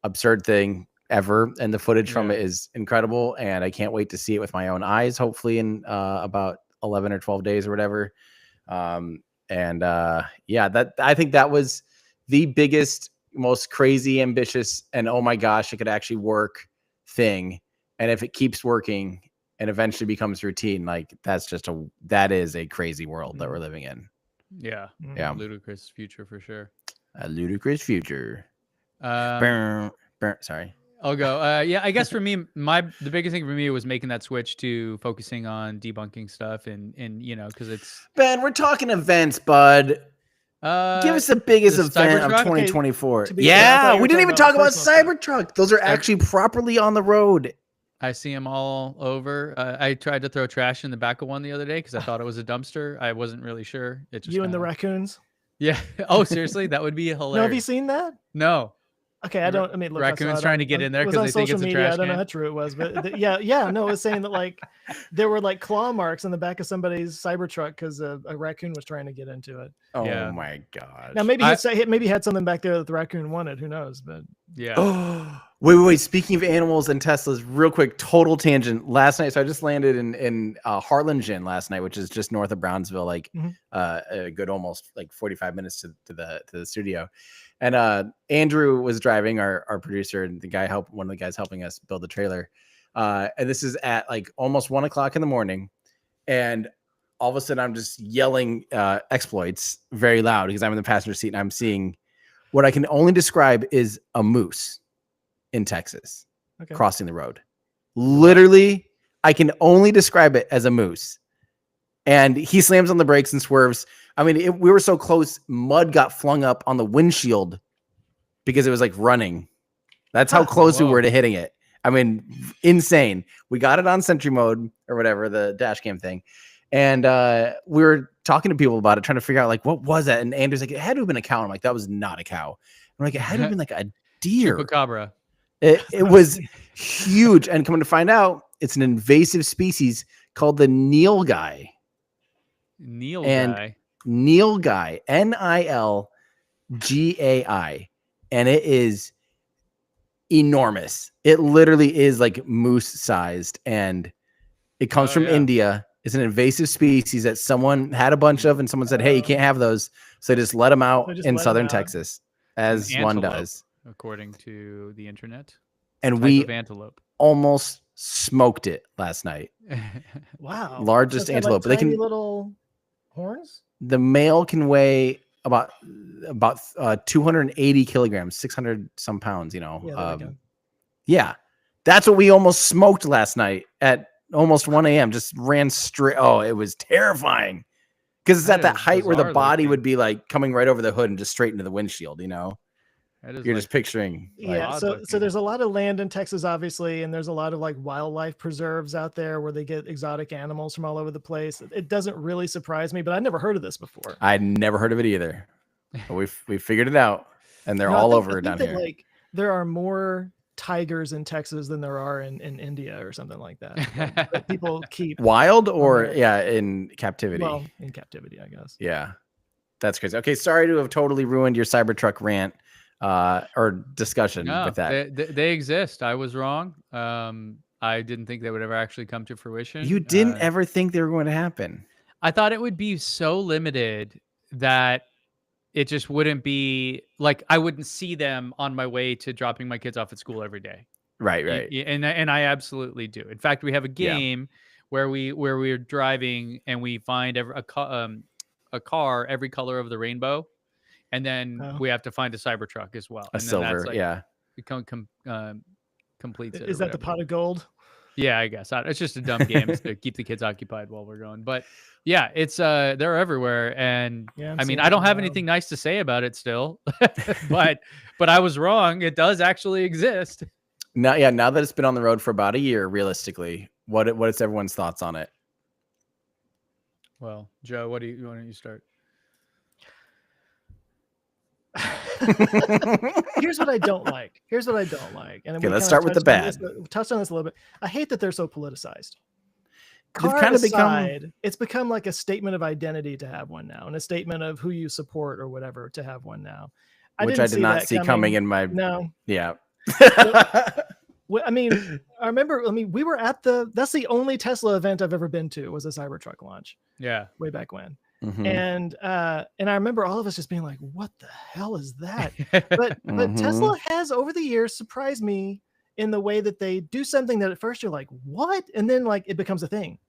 absurd thing ever, and the footage from it is incredible, and I can't wait to see it with my own eyes, hopefully in about 11 or 12 days or whatever. That I think that was the biggest, most crazy, ambitious, and oh my gosh, it could actually work thing. And if it keeps working and eventually becomes routine, like that is a crazy world that we're living in.
Yeah. Ludicrous future for sure.
A ludicrous future. Sorry.
I'll go. Yeah, I guess for me, the biggest thing for me was making that switch to focusing on debunking stuff and because it's
Ben, we're talking events, bud. Give us the biggest
the
event of
Cybertruck?
2024.
To be fair, I thought
Yeah,
you were
we didn't
talking
even
about
talk about
personal stuff.
Cybertruck. Those are actually properly on the road.
I see them all over. I tried to throw trash in the back of one the other day because I thought it was a dumpster. I wasn't really sure. It just
You and the raccoons.
Yeah. Oh, seriously? That would be hilarious.
No, have you seen that?
No.
Okay, I don't. I mean, look,
Raccoons trying to get in there
because
because they think it's a
media.
trash
I don't know
can?
how true it was, but yeah. No, it was saying that like there were like claw marks on the back of somebody's Cybertruck because a raccoon was trying to get into it.
Oh
Yeah.
my god!
Now maybe he had something back there that the raccoon wanted. Who knows? But
Yeah.
Wait. Speaking of animals and Teslas, real quick, total tangent. Last night, so I just landed in Harlingen last night, which is just north of Brownsville, like a good almost like 45 minutes to the studio. And Andrew was driving, our producer, and one of the guys helping us build the trailer. And this is at like almost 1 o'clock in the morning, and all of a sudden I'm just yelling exploits very loud because I'm in the passenger seat and I'm seeing what I can only describe is a moose in Texas crossing the road. Literally, I can only describe it as a moose. And he slams on the brakes and swerves. I mean, we were so close, mud got flung up on the windshield because it was like running. That's how close we were to hitting it. I mean, insane. We got it on Sentry mode or whatever, the dash cam thing. And we were talking to people about it, trying to figure out like, what was that? And Andrew's like, it had to have been a cow. I'm like, that was not a cow. I'm like, it had to have been like a deer.
Chupacabra.
It was huge. And coming to find out, it's an invasive species called the nilgai. Nilgai, Nilgai. And it is enormous. It literally is like moose sized, and it comes from India. It's an invasive species that someone had a bunch of, and someone said, hey, you can't have those. So they just let them out in southern Texas, as one does.
According to the internet.
And we almost smoked it last night.
Wow.
Largest antelope.
Like tiny little horns?
The male can weigh about 280 kilograms, 600 some pounds, Yeah. That's what we almost smoked last night at almost 1 a.m. Just ran straight. Oh, it was terrifying. Because it's at that height where the body would be like coming right over the hood and just straight into the windshield, You're just picturing.
So there's a lot of land in Texas, obviously, and there's a lot of like wildlife preserves out there where they get exotic animals from all over the place. It doesn't really surprise me, but I'd never heard of this before.
I'd never heard of it either. But we figured it out, and they're all over down here.
Like there are more tigers in Texas than there are in India or something like that. That people keep
wild or in captivity.
Well, in captivity, I guess.
Yeah, that's crazy. Okay, sorry to have totally ruined your Cybertruck rant. Or discussion with that.
They exist. I was wrong. I didn't think they would ever actually come to fruition.
You didn't ever think they were going to happen.
I thought it would be so limited that it just wouldn't be like I wouldn't see them on my way to dropping my kids off at school every day.
Right.
And I absolutely do. In fact, we have a game where we're driving and we find a car every color of the rainbow. And then we have to find a Cybertruck as well.
A silver,
it completes it.
Is that the pot of gold?
Yeah, I guess. It's just a dumb game to keep the kids occupied while we're going. But yeah, it's they're everywhere. And I mean, I don't have anything nice to say about it still. but I was wrong. It does actually exist.
Now that it's been on the road for about a year, realistically, what is everyone's thoughts on it?
Well, Joe, why don't you start?
Here's what I don't like. And
okay, let's start with the bad.
Touched on this a little bit. I hate that they're so politicized. It's become like a statement of identity to have one now, and a statement of who you support or whatever to have one now.
Which I did not see coming in my.
No.
Yeah.
I mean, we were at that's the only Tesla event I've ever been to was a Cybertruck launch.
Yeah.
Way back when. Mm-hmm. And I remember all of us just being like, what the hell is that? But Tesla has over the years surprised me in the way that they do something that at first you're like, what? And then like it becomes a thing.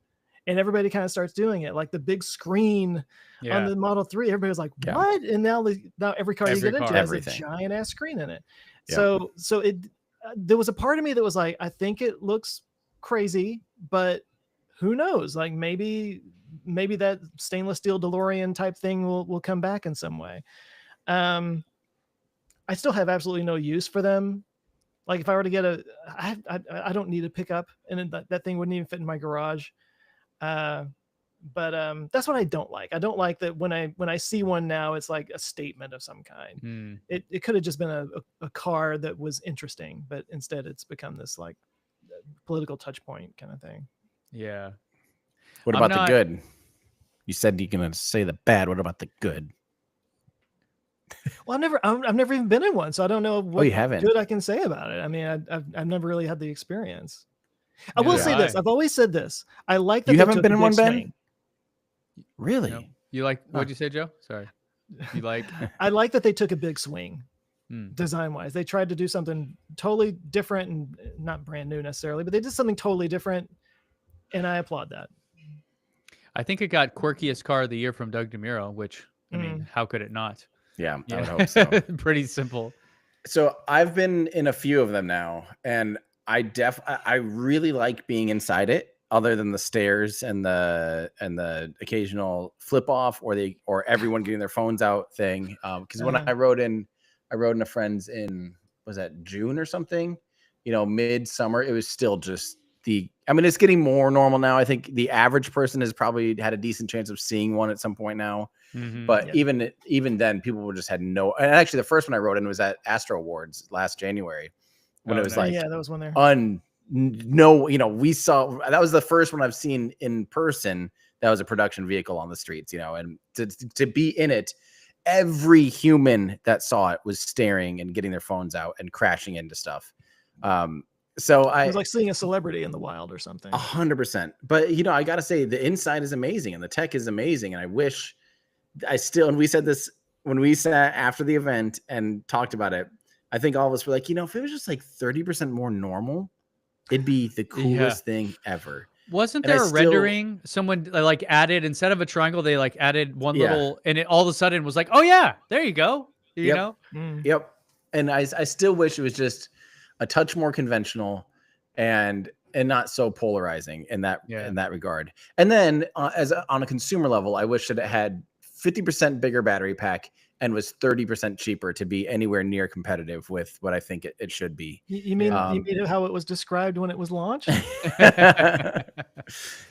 And everybody kind of starts doing it. Like the big screen on the Model 3, everybody was like, what? And now every car you get into has a giant ass screen in it. Yeah. So there was a part of me that was like, I think it looks crazy, but who knows? Like maybe that stainless steel DeLorean type thing will come back in some way. I still have absolutely no use for them. Like if I were to get I don't need a pickup, and that thing wouldn't even fit in my garage. But that's what I don't like. I don't like that when I see one now, it's like a statement of some kind. It could have just been a car that was interesting, but instead it's become this like political touch point kind of thing.
Yeah.
What about the good? You said you're gonna say the bad. What about the good?
Well, I've never even been in one, so I don't know what
you haven't?
good I can say about it. I mean, I've never really had the experience. I
Neither
will say
have
this.
I.
I've always said this. I like that
You
they
haven't
took
been
a
in
big
one, Ben?
swing.
Really?
No. You like, what'd you say, Joe? Sorry. You like?
I like that they took a big swing
Hmm.
design wise. They tried to do something totally different and not brand new necessarily, but they did something totally different. And I applaud that.
I think it got quirkiest car of the year from Doug DeMuro, which, I mean, how could it not?
Yeah, I would hope so.
Pretty simple.
So I've been in a few of them now, and I really like being inside it, other than the stairs and the occasional flip off or everyone getting their phones out thing. Because when I rode in a friend's in, was that June or something? Midsummer. It was still just it's getting more normal now. I think the average person has probably had a decent chance of seeing one at some point now. But even then, people were just had no. And actually, the first one I rode in was at Astro Awards last January, when it was like,
that was one there.
We saw that was the first one I've seen in person that was a production vehicle on the streets. And to be in it, every human that saw it was staring and getting their phones out and crashing into stuff. So
it was like seeing a celebrity in the wild or something.
100%. But I gotta say, the inside is amazing and the tech is amazing. And and we said this when we sat after the event and talked about it. I think all of us were like, if it was just like 30% more normal, it'd be the coolest thing ever.
Wasn't there a rendering someone like added, instead of a triangle, they like added one little, and it all of a sudden was like, oh yeah, there you go. You know?
Yep. And I still wish it was just a touch more conventional and not so polarizing in that regard. And then on a consumer level, I wish that it had 50% bigger battery pack and was 30% cheaper to be anywhere near competitive with what I think it should be.
You mean how it was described when it was launched?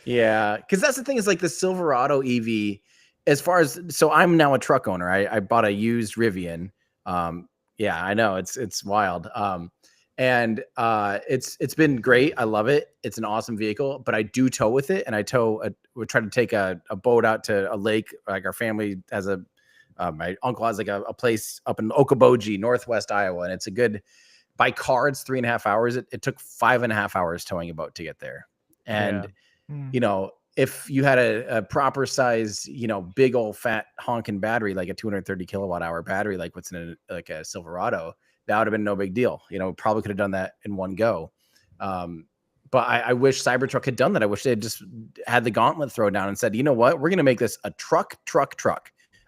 Yeah, because that's the thing, is like the Silverado EV, so I'm now a truck owner. I bought a used Rivian. Yeah, I know it's wild. And it's been great. I love it. It's an awesome vehicle, but I do tow with it, and we try to take a boat out to a lake. Like our family has my uncle has like a place up in Okoboji, Northwest Iowa, and it's by car, it's 3.5 hours. It took 5.5 hours towing a boat to get there. And, if you had a proper size, big old fat honking battery, like a 230 kilowatt hour battery, like what's in a Silverado, that would have been no big deal. Probably could have done that in one go. But I wish Cybertruck had done that. I wish they had just had the gauntlet thrown down and said, you know what, we're going to make this a truck,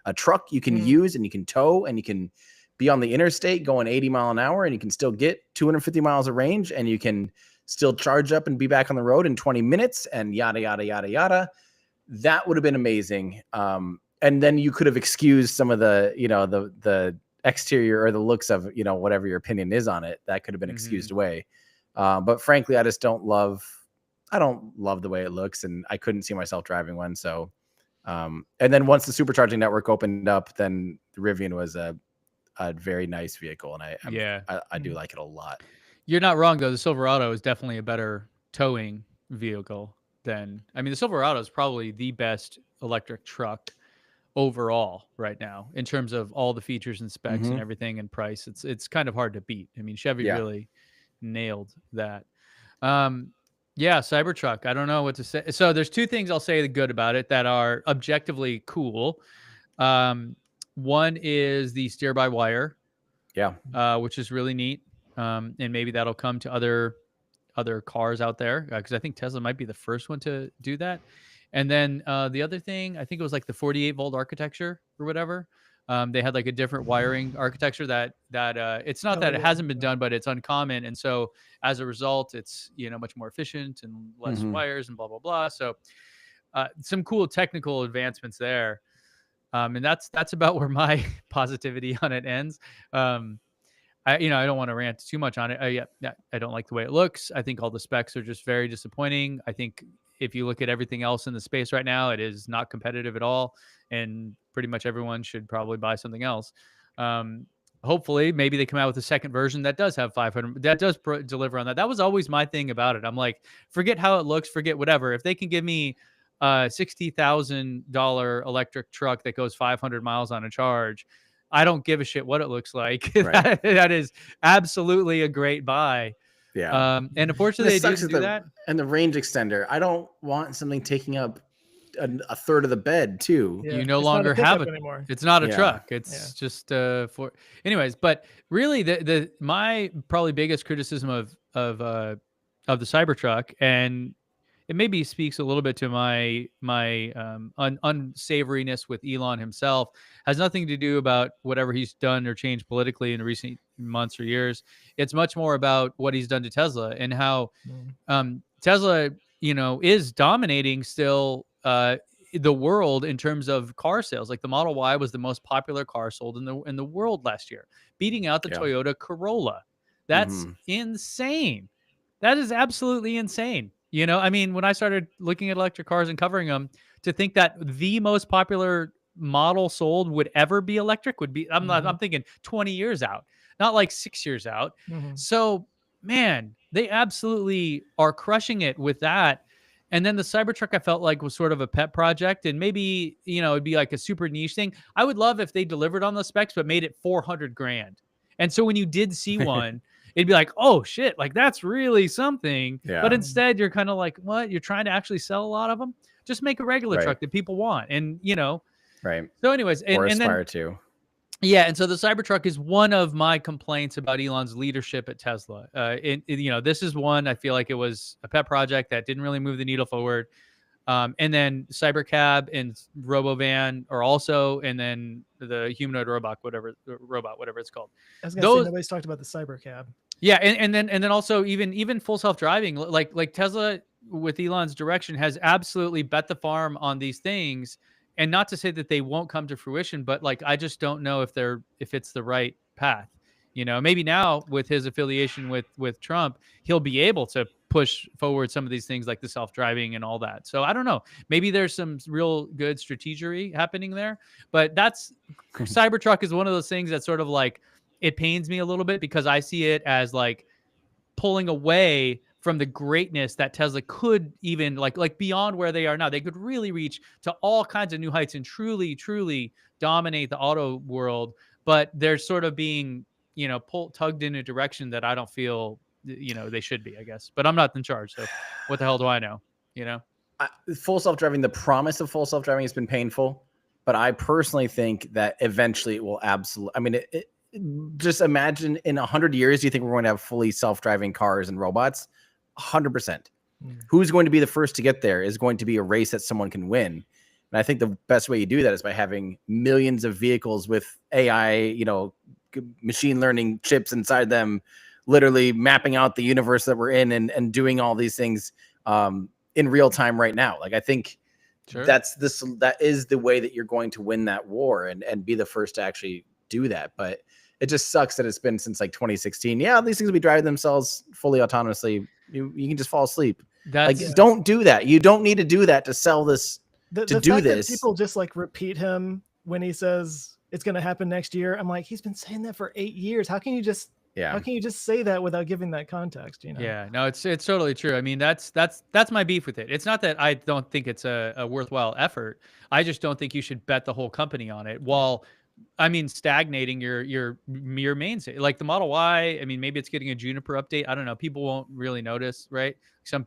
a truck you can use and you can tow, and you can be on the interstate going 80 mile an hour, and you can still get 250 miles of range, and you can still charge up and be back on the road in 20 minutes and yada, yada, yada, yada. That would have been amazing. And then you could have excused some of the, the exterior or the looks of, whatever your opinion is on it. That could have been excused away. But frankly, I don't love the way it looks, and I couldn't see myself driving one. So, and then once the supercharging network opened up, then the Rivian was a very nice vehicle. And I do like it a lot.
You're not wrong, though. The Silverado is definitely a better towing vehicle the Silverado is probably the best electric truck overall right now in terms of all the features and specs and everything and price. It's kind of hard to beat. Chevy really nailed that. Cybertruck. I don't know what to say. So there's two things I'll say good about it that are objectively cool. One is the steer-by-wire, which is really neat. And maybe that'll come to other cars out there, because I think Tesla might be the first one to do that. And then the other thing, I think it was like the 48 volt architecture or whatever. They had like a different wiring architecture that it's not that it hasn't been done, but it's uncommon. And so as a result, it's, much more efficient and less wires and blah, blah, blah. So some cool technical advancements there. And that's about where my positivity on it ends. I don't want to rant too much on it. I don't like the way it looks. I think all the specs are just very disappointing. I think if you look at everything else in the space right now, it is not competitive at all, and pretty much everyone should probably buy something else. Hopefully, maybe they come out with a second version that does have 500, that does deliver on that. That was always my thing about it. I'm like, forget how it looks, forget whatever. If they can give me a $60,000 electric truck that goes 500 miles on a charge, I don't give a shit what it looks like.
Right.
that is absolutely a great buy.
Yeah.
And unfortunately, they didn't do that.
And the range extender, I don't want something taking up a third of the bed too.
Yeah,
you no longer have it
anymore.
It's not a truck. It's just for anyways. But really, my probably biggest criticism of the Cybertruck, and it maybe speaks a little bit to my unsavoriness with Elon himself, has nothing to do about whatever he's done or changed politically in recent months or years. It's much more about what he's done to Tesla and how Tesla, is dominating still the world in terms of car sales. Like the Model Y was the most popular car sold in the world last year, beating out the Toyota Corolla. That's insane. That is absolutely insane. I mean, when I started looking at electric cars and covering them, to think that the most popular model sold would ever be electric would be, I'm thinking 20 years out, not like 6 years out. So, man, they absolutely are crushing it with that. And then the Cybertruck, I felt like was sort of a pet project, and maybe, it'd be like a super niche thing. I would love if they delivered on the specs, but made it 400 grand. And so when you did see one, it'd be like, oh shit, like that's really something.
Yeah.
But instead you're kind of like, what? You're trying to actually sell a lot of them? Just make a regular truck that people want. And
right.
So anyways,
or
and
aspire
then,
to.
Yeah. And so the Cybertruck is one of my complaints about Elon's leadership at Tesla. This is one, I feel like it was a pet project that didn't really move the needle forward. And then Cybercab and Robovan are also, and then the humanoid robot, whatever it's called.
I was gonna say, nobody's talked about the Cybercab.
Yeah, and then also even full self-driving, like Tesla with Elon's direction has absolutely bet the farm on these things. And not to say that they won't come to fruition, but like I just don't know if it's the right path. Maybe now with his affiliation with Trump, he'll be able to push forward some of these things like the self-driving and all that. So I don't know. Maybe there's some real good strategery happening there. But that's Cybertruck is one of those things that sort of like, it pains me a little bit because I see it as like pulling away from the greatness that Tesla could even like beyond where they are now. They could really reach to all kinds of new heights and truly, truly dominate the auto world. But they're sort of being, tugged in a direction that I don't feel, they should be, I guess. But I'm not in charge. So what the hell do I know?
Full self-driving, the promise of full self-driving has been painful. But I personally think that eventually it will absolutely, I mean, just imagine in 100 years, do you think we're going to have fully self-driving cars and robots? 100%. Who's going to be the first to get there is going to be a race that someone can win. And I think the best way you do that is by having millions of vehicles with AI, machine learning chips inside them, literally mapping out the universe that we're in and doing all these things in real time right now. Like, I think that is the way that you're going to win that war and be the first to actually do that. But it just sucks that it's been since like 2016. Yeah, these things will be driving themselves fully autonomously. You can just fall asleep. Don't do that. You don't need to do that to sell this.
The fact that people just like repeat him when he says it's going to happen next year. I'm like, he's been saying that for 8 years. How can you just say that without giving that context?
Yeah, no, it's totally true. I mean, that's my beef with it. It's not that I don't think it's a worthwhile effort. I just don't think you should bet the whole company on it. While stagnating your mainstay, like the Model Y. I mean, maybe it's getting a Juniper update. I don't know. People won't really notice, right? Some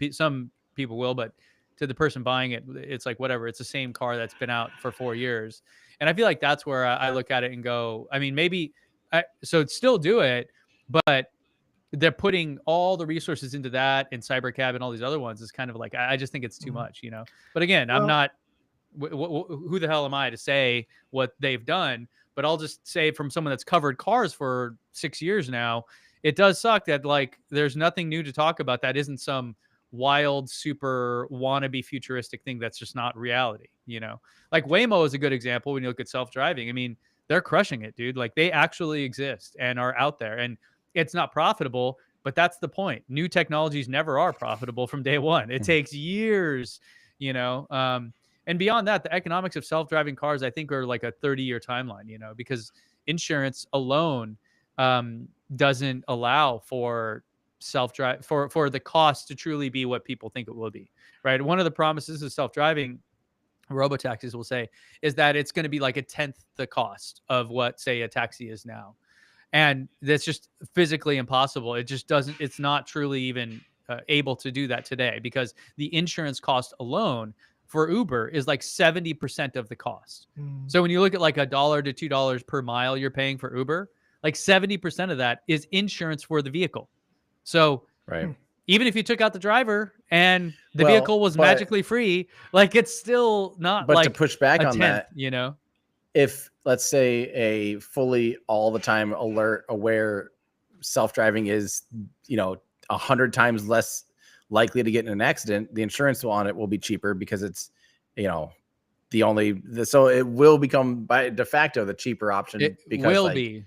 people will, but to the person buying it, it's like whatever. It's the same car that's been out for 4 years, and I feel like that's where I look at it and go. I mean, so still do it, but they're putting all the resources into that and Cybercab and all these other ones is kind of like I just think it's too much, But again, I'm not. Who the hell am I to say what they've done? But I'll just say from someone that's covered cars for 6 years now, it does suck that like there's nothing new to talk about that isn't some wild, super wannabe futuristic thing that's just not reality, you know? Like Waymo is a good example when you look at self-driving. I mean, they're crushing it, dude. Like they actually exist and are out there. And it's not profitable, but that's the point. New technologies never are profitable from day one. It takes years, you know. And beyond that, the economics of self-driving cars, I think, are like a 30-year timeline, you know, because insurance alone doesn't allow for self-drive for the cost to truly be what people think it will be, right? One of the promises of self-driving robotaxis will say is that it's going to be like a tenth the cost of what, say, a taxi is now. And that's just physically impossible. It just doesn't, it's not truly even able to do that today because the insurance cost alone for Uber is like 70% of the cost. So when you look at like $1 to $2 per mile you're paying for Uber, like 70% of that is insurance for the vehicle. So
Right.
even if you took out the driver and the vehicle was magically free, like it's still not
but
like
to push back
a
on
tenth,
that,
you know?
If let's say a fully all the time alert aware self-driving is, you know, 100 times less likely to get in an accident, the insurance on it will be cheaper because it's, you know, so it will become by de facto the cheaper option.
It
because
will
like,
be.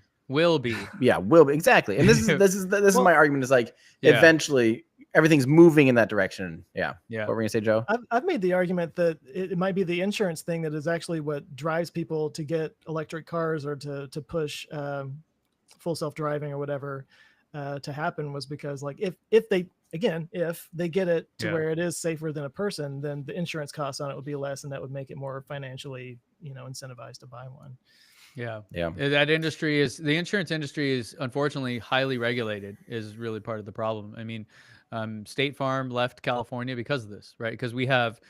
Yeah, will be. Exactly. And this is my argument is like, eventually everything's moving in that direction. Yeah. What were we gonna say, Joe?
I've made the argument that it might be the insurance thing that is actually what drives people to get electric cars or to push full self-driving or whatever to happen, was because like if they get it to where it is safer than a person, then the insurance costs on it would be less, and that would make it more financially, you know, incentivized to buy one.
Yeah.
Yeah.
The insurance industry is unfortunately highly regulated, is really part of the problem. I mean, State Farm left California because of this, right? Because we have,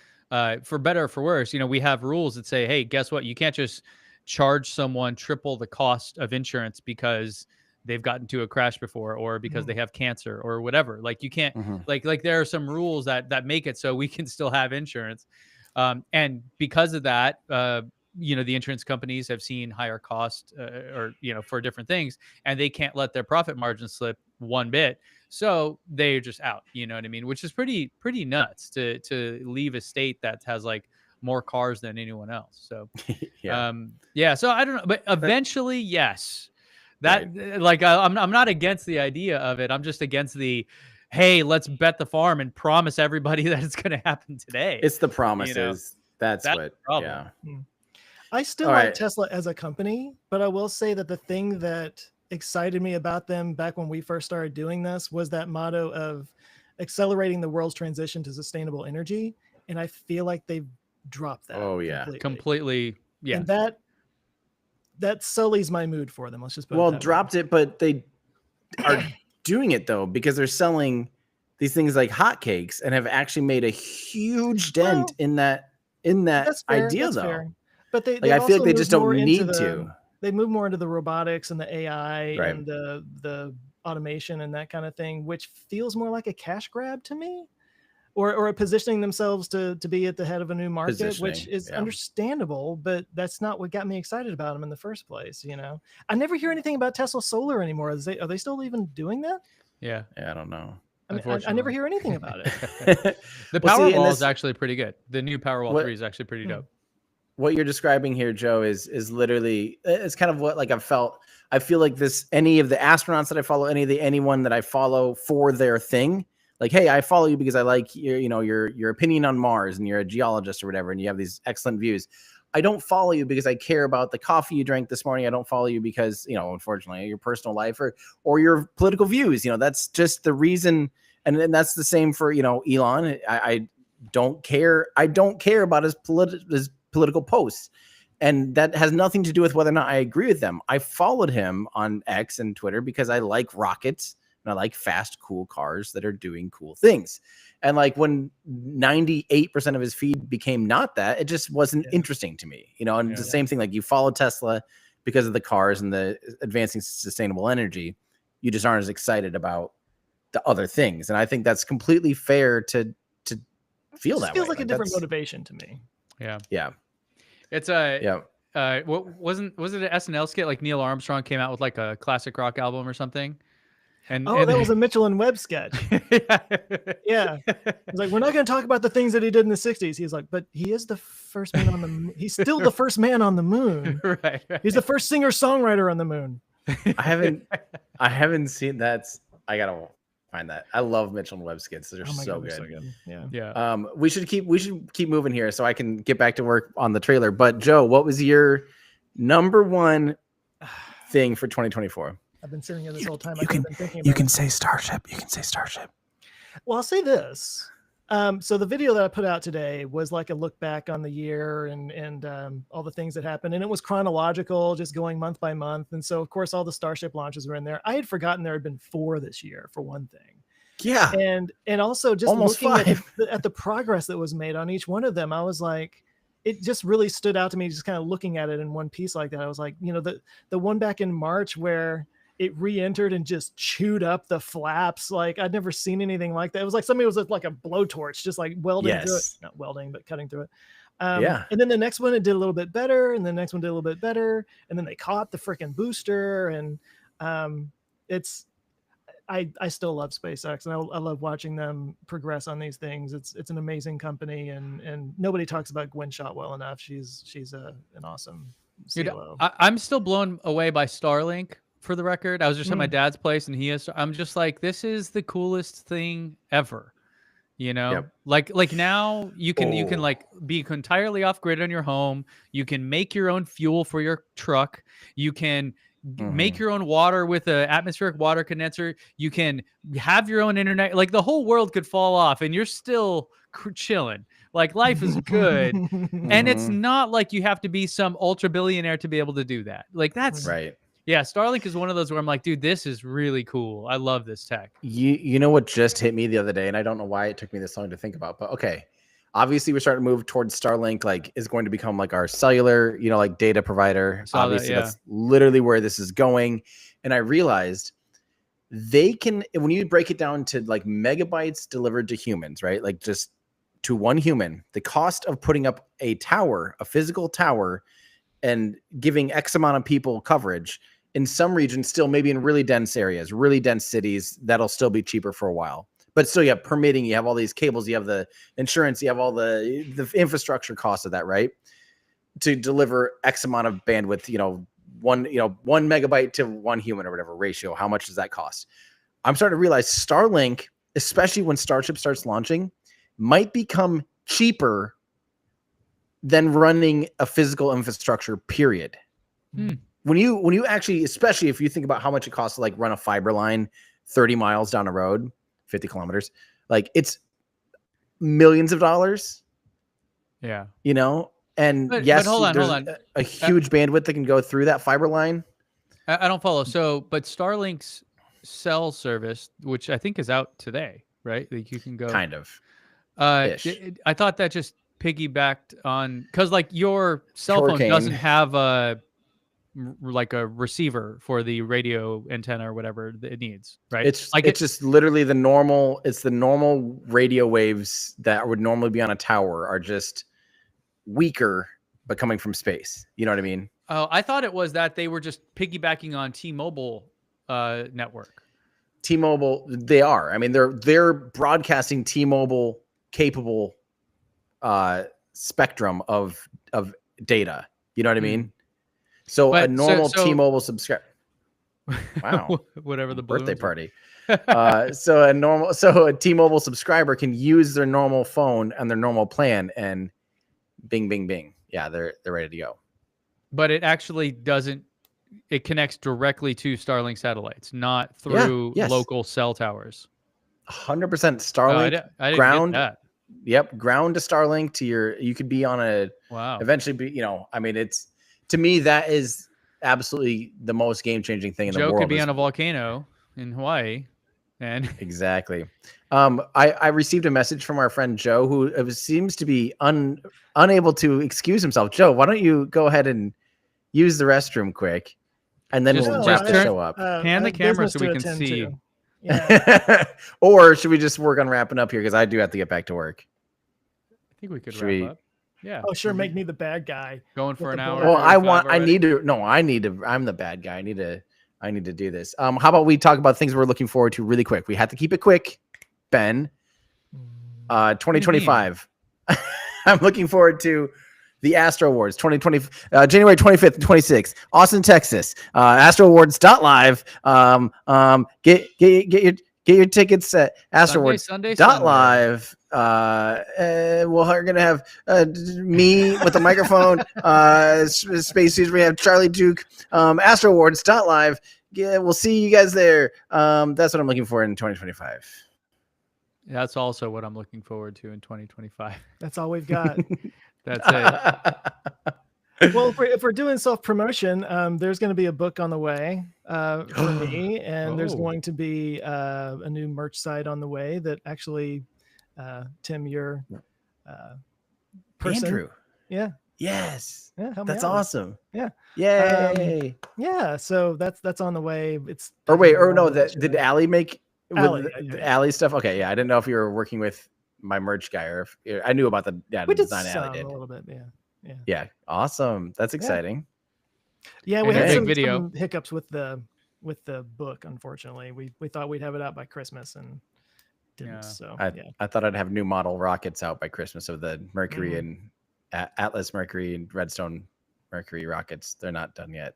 for better or for worse, you know, we have rules that say, hey, guess what? You can't just charge someone triple the cost of insurance because they've gotten to a crash before or because they have cancer or whatever. Like you can't, like there are some rules that make it so we can still have insurance. And because of that, you know, the insurance companies have seen higher cost or, you know, for different things, and they can't let their profit margin slip one bit. So they're just out, you know what I mean? Which is pretty nuts to leave a state that has like more cars than anyone else. So, so I don't know, but eventually, yes, that like, I'm not against the idea of it. I'm just against the, hey, let's bet the farm and promise everybody that it's going to happen today.
It's the promises.
You know?
That's what,
the problem.
I still like Tesla as a company, but I will say that the thing that excited me about them back when we first started doing this was that motto of accelerating the world's transition to sustainable energy. And I feel like they've dropped that.
Oh yeah.
Completely. Yeah.
And that sullies my mood for them. Let's just put it
dropped it, but they are doing it though, because they're selling these things like hotcakes and have actually made a huge dent in that idea though.
Fair. But I
feel like they just don't need to.
They move more into the robotics and the AI and the automation and that kind of thing, which feels more like a cash grab to me, or positioning themselves to be at the head of a new market, which is understandable, but that's not what got me excited about them in the first place. You know, I never hear anything about Tesla Solar anymore. Are they still even doing that?
Yeah,
I don't know.
I mean, I never hear anything about it.
The Powerwall is actually pretty good. The new Powerwall 3 is actually pretty dope.
What you're describing here, Joe, is literally, it's kind of what like I feel like any of the astronauts that I follow, anyone that I follow for their thing, like, hey, I follow you because I like your opinion on Mars and you're a geologist or whatever, and you have these excellent views. I don't follow you because I care about the coffee you drank this morning. I don't follow you because, you know, unfortunately, your personal life or your political views. You know, that's just the reason. And that's the same for, you know, Elon. I don't care. I don't care about his political posts, and that has nothing to do with whether or not I agree with them. I followed him on X and Twitter because I like rockets and I like fast, cool cars that are doing cool things. And like when 98% of his feed became not that, it just wasn't interesting to me, you know. And the same thing, like you follow Tesla because of the cars and the advancing sustainable energy. You just aren't as excited about the other things, and I think that's completely fair to feel that way.
Feels like a different motivation to me.
Yeah.
Yeah.
It's was it an SNL skit like Neil Armstrong came out with like a classic rock album or something? And
that was a Mitchell and Webb sketch. Yeah. He's like, we're not going to talk about the things that he did in the 60s. He's like, but he is the first man on the moon. He's still the first man on the moon.
right.
He's the first singer-songwriter on the moon.
I haven't seen that. I gotta find that. I love Mitchell and Webb skits. They're so good.
So good.
Yeah.
We should keep moving here so I can get back to work on the trailer. But Joe, what was your number one thing for 2024?
I've been sitting here this whole time.
You can say Starship. You can say Starship.
Well, I'll say this. So the video that I put out today was like a look back on the year and all the things that happened. And it was chronological, just going month by month. And so, of course, all the Starship launches were in there. I had forgotten there had been 4 this year, for one thing.
Yeah.
And also just
almost
looking
5
at the progress that was made on each one of them, I was like, it just really stood out to me, just kind of looking at it in one piece like that. I was like, the one back in March where it re-entered and just chewed up the flaps. Like I'd never seen anything like that. It was like somebody was like a blowtorch, just like welding through it. Not welding, but cutting through it. And then the next one, it did a little bit better. And the next one did a little bit better. And then they caught the freaking booster. And I still love SpaceX, and I love watching them progress on these things. It's an amazing company, and nobody talks about Gwen Shotwell enough. She's an awesome CLO.
I'm still blown away by Starlink. For the record, I was just at my dad's place, and I'm just like, this is the coolest thing ever. Like now you can like be entirely off grid on your home. You can make your own fuel for your truck. You can make your own water with an atmospheric water condenser. You can have your own internet. Like the whole world could fall off and you're still chilling. Like life is good. And it's not like you have to be some ultra billionaire to be able to do that. Like that's
right.
Yeah, Starlink is one of those where I'm like, dude, this is really cool. I love this tech.
You know what just hit me the other day, and I don't know why it took me this long to think about, but okay. Obviously, we're starting to move towards Starlink, like is going to become like our cellular, like data provider. Obviously, that's literally where this is going. And I realized they can, when you break it down to like megabytes delivered to humans, right? Like just to one human, the cost of putting up a tower, a physical tower, and giving X amount of people coverage in some regions, still maybe in really dense areas, really dense cities, that'll still be cheaper for a while. But still, you have permitting, you have all these cables, you have the insurance, you have all the infrastructure costs of that, right? To deliver X amount of bandwidth, one megabyte to one human or whatever ratio. How much does that cost? I'm starting to realize Starlink, especially when Starship starts launching, might become cheaper than running a physical infrastructure, period. When you actually, especially if you think about how much it costs to like run a fiber line 30 miles down a road, 50 kilometers, like it's millions of dollars.
Yeah.
And
but
yes,
hold
there's
on.
a huge bandwidth that can go through that fiber line.
I don't follow. So, but Starlink's cell service, which I think is out today, right? Like you can go
kind of.
I thought that just piggybacked on, because like your cell phone doesn't have a receiver for the radio antenna or whatever it needs, right?
It's just literally the normal radio waves that would normally be on a tower are just weaker, but coming from space. You know what I mean?
Oh, I thought it was that they were just piggybacking on T-Mobile network.
T-Mobile, they are. I mean, they're broadcasting T-Mobile capable spectrum of data. You know what I mean? So a normal T-Mobile subscriber. Wow.
Whatever the
birthday party. So a T-Mobile subscriber can use their normal phone and their normal plan, and bing, bing, bing. Yeah, they're ready to go.
But it actually doesn't. It connects directly to Starlink satellites, not through local cell towers.
100% Starlink
I didn't
ground.
Get that.
Yep, ground to Starlink to you could be on a.
Wow.
Eventually, be I mean, it's, to me, that is absolutely the most game-changing thing in the world.
Joe could be on a volcano in Hawaii, and
exactly. I received a message from our friend Joe, who seems to be unable to excuse himself. Joe, why don't you go ahead and use the restroom quick, and then we'll show up.
Pan the camera so we can see.
Yeah. Or should we just work on wrapping up here, because I do have to get back to work.
I think we could wrap up. Yeah.
Oh, sure. Make me the bad guy.
Going for an hour.
Well, I'm the bad guy. I need to do this. How about we talk about things we're looking forward to really quick? We have to keep it quick, Ben. 2025. I'm looking forward to the Astro Awards 2020, January 25th and 26th, Austin, Texas. AstroAwards.live. Get your tickets at AstroAwards.live. We're gonna have me with a microphone. Space Suits. We have Charlie Duke. AstroAwards.live. Yeah, we'll see you guys there. That's what I'm looking for in 2025.
That's also what I'm looking forward to in 2025.
That's all we've got.
That's it.
Well, if we're doing self-promotion, there's going to be a book on the way for me, and there's going to be a new merch site on the way that actually, Tim, your person.
Andrew.
Yeah.
Yes.
Yeah.
That's awesome.
Yeah.
Yay.
Yeah. So that's on the way. It's.
Did Allie make
Allie,
Allie stuff? Okay. Yeah. I didn't know if you were working with my merch guy or if I knew about the design Allie did.
A little bit. Yeah.
Yeah. Awesome. That's exciting.
Yeah. We had
video.
some hiccups with the book. Unfortunately, we thought we'd have it out by Christmas and didn't.
Yeah.
So
I thought I'd have new model rockets out by Christmas of the Mercury and Atlas Mercury and Redstone Mercury rockets. They're not done yet.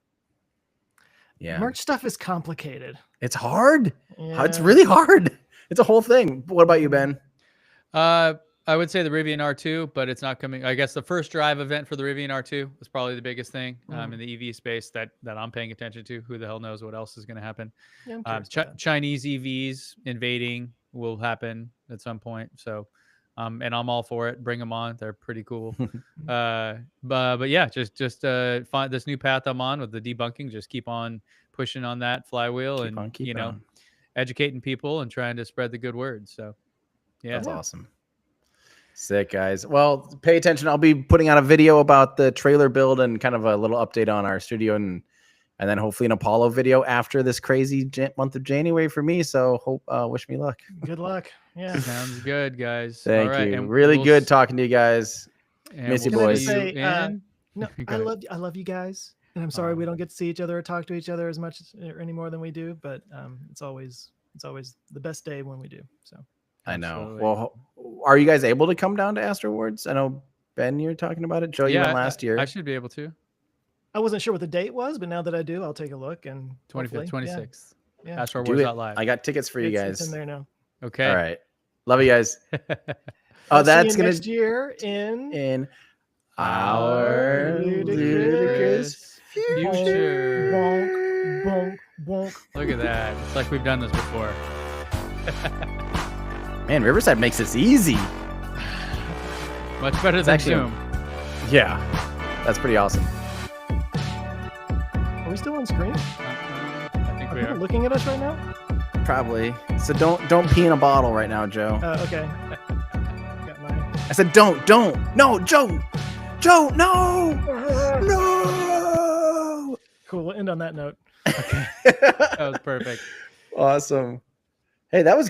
Yeah.
Merch stuff is complicated.
It's hard.
Yeah.
It's really hard. It's a whole thing. What about you, Ben?
I would say the Rivian R2, but it's not coming. I guess the first drive event for the Rivian R2 was probably the biggest thing in the EV space that I'm paying attention to. Who the hell knows what else is going to happen?
Yeah,
Chinese EVs invading will happen at some point. So, and I'm all for it. Bring them on. They're pretty cool. But yeah, just find this new path I'm on with the debunking. Just keep on pushing on that flywheel keep on. Educating people and trying to spread the good word. So, yeah,
that's awesome. Sick, guys. Well, pay attention. I'll be putting out a video about the trailer build and kind of a little update on our studio and then hopefully an Apollo video after this crazy month of January for me. So wish me luck.
Good luck. Yeah.
Sounds good, guys.
Thank you. And really good talking to you guys. Miss you, boys.
I love you guys. And I'm sorry we don't get to see each other or talk to each other as much or any more than we do, but it's always the best day when we do. So
I know. Well, are you guys able to come down to Astro Awards? I know, Ben, you're talking about it. Joe, you went last year.
I should be able to.
I wasn't sure what the date was, but now that I do, I'll take a look. And
25th, 26th.
Yeah.
Astro Awards.live.
I got tickets for you guys.
It's in there now.
Okay.
All right. Love you guys.
That's going next year in
our ludicrous future.
Bonk, bonk, bonk.
Look at that. It's like we've done this before.
Man, Riverside makes this easy.
Much better than Zoom.
Yeah, that's pretty awesome.
Are we still on screen?
I think we are.
Looking at us right now?
Probably. So don't pee in a bottle right now, Joe.
Okay. Got mine.
I said don't. No, Joe, no.
Cool. We'll end on that note.
Okay. That was perfect.
Awesome. Hey, that was great.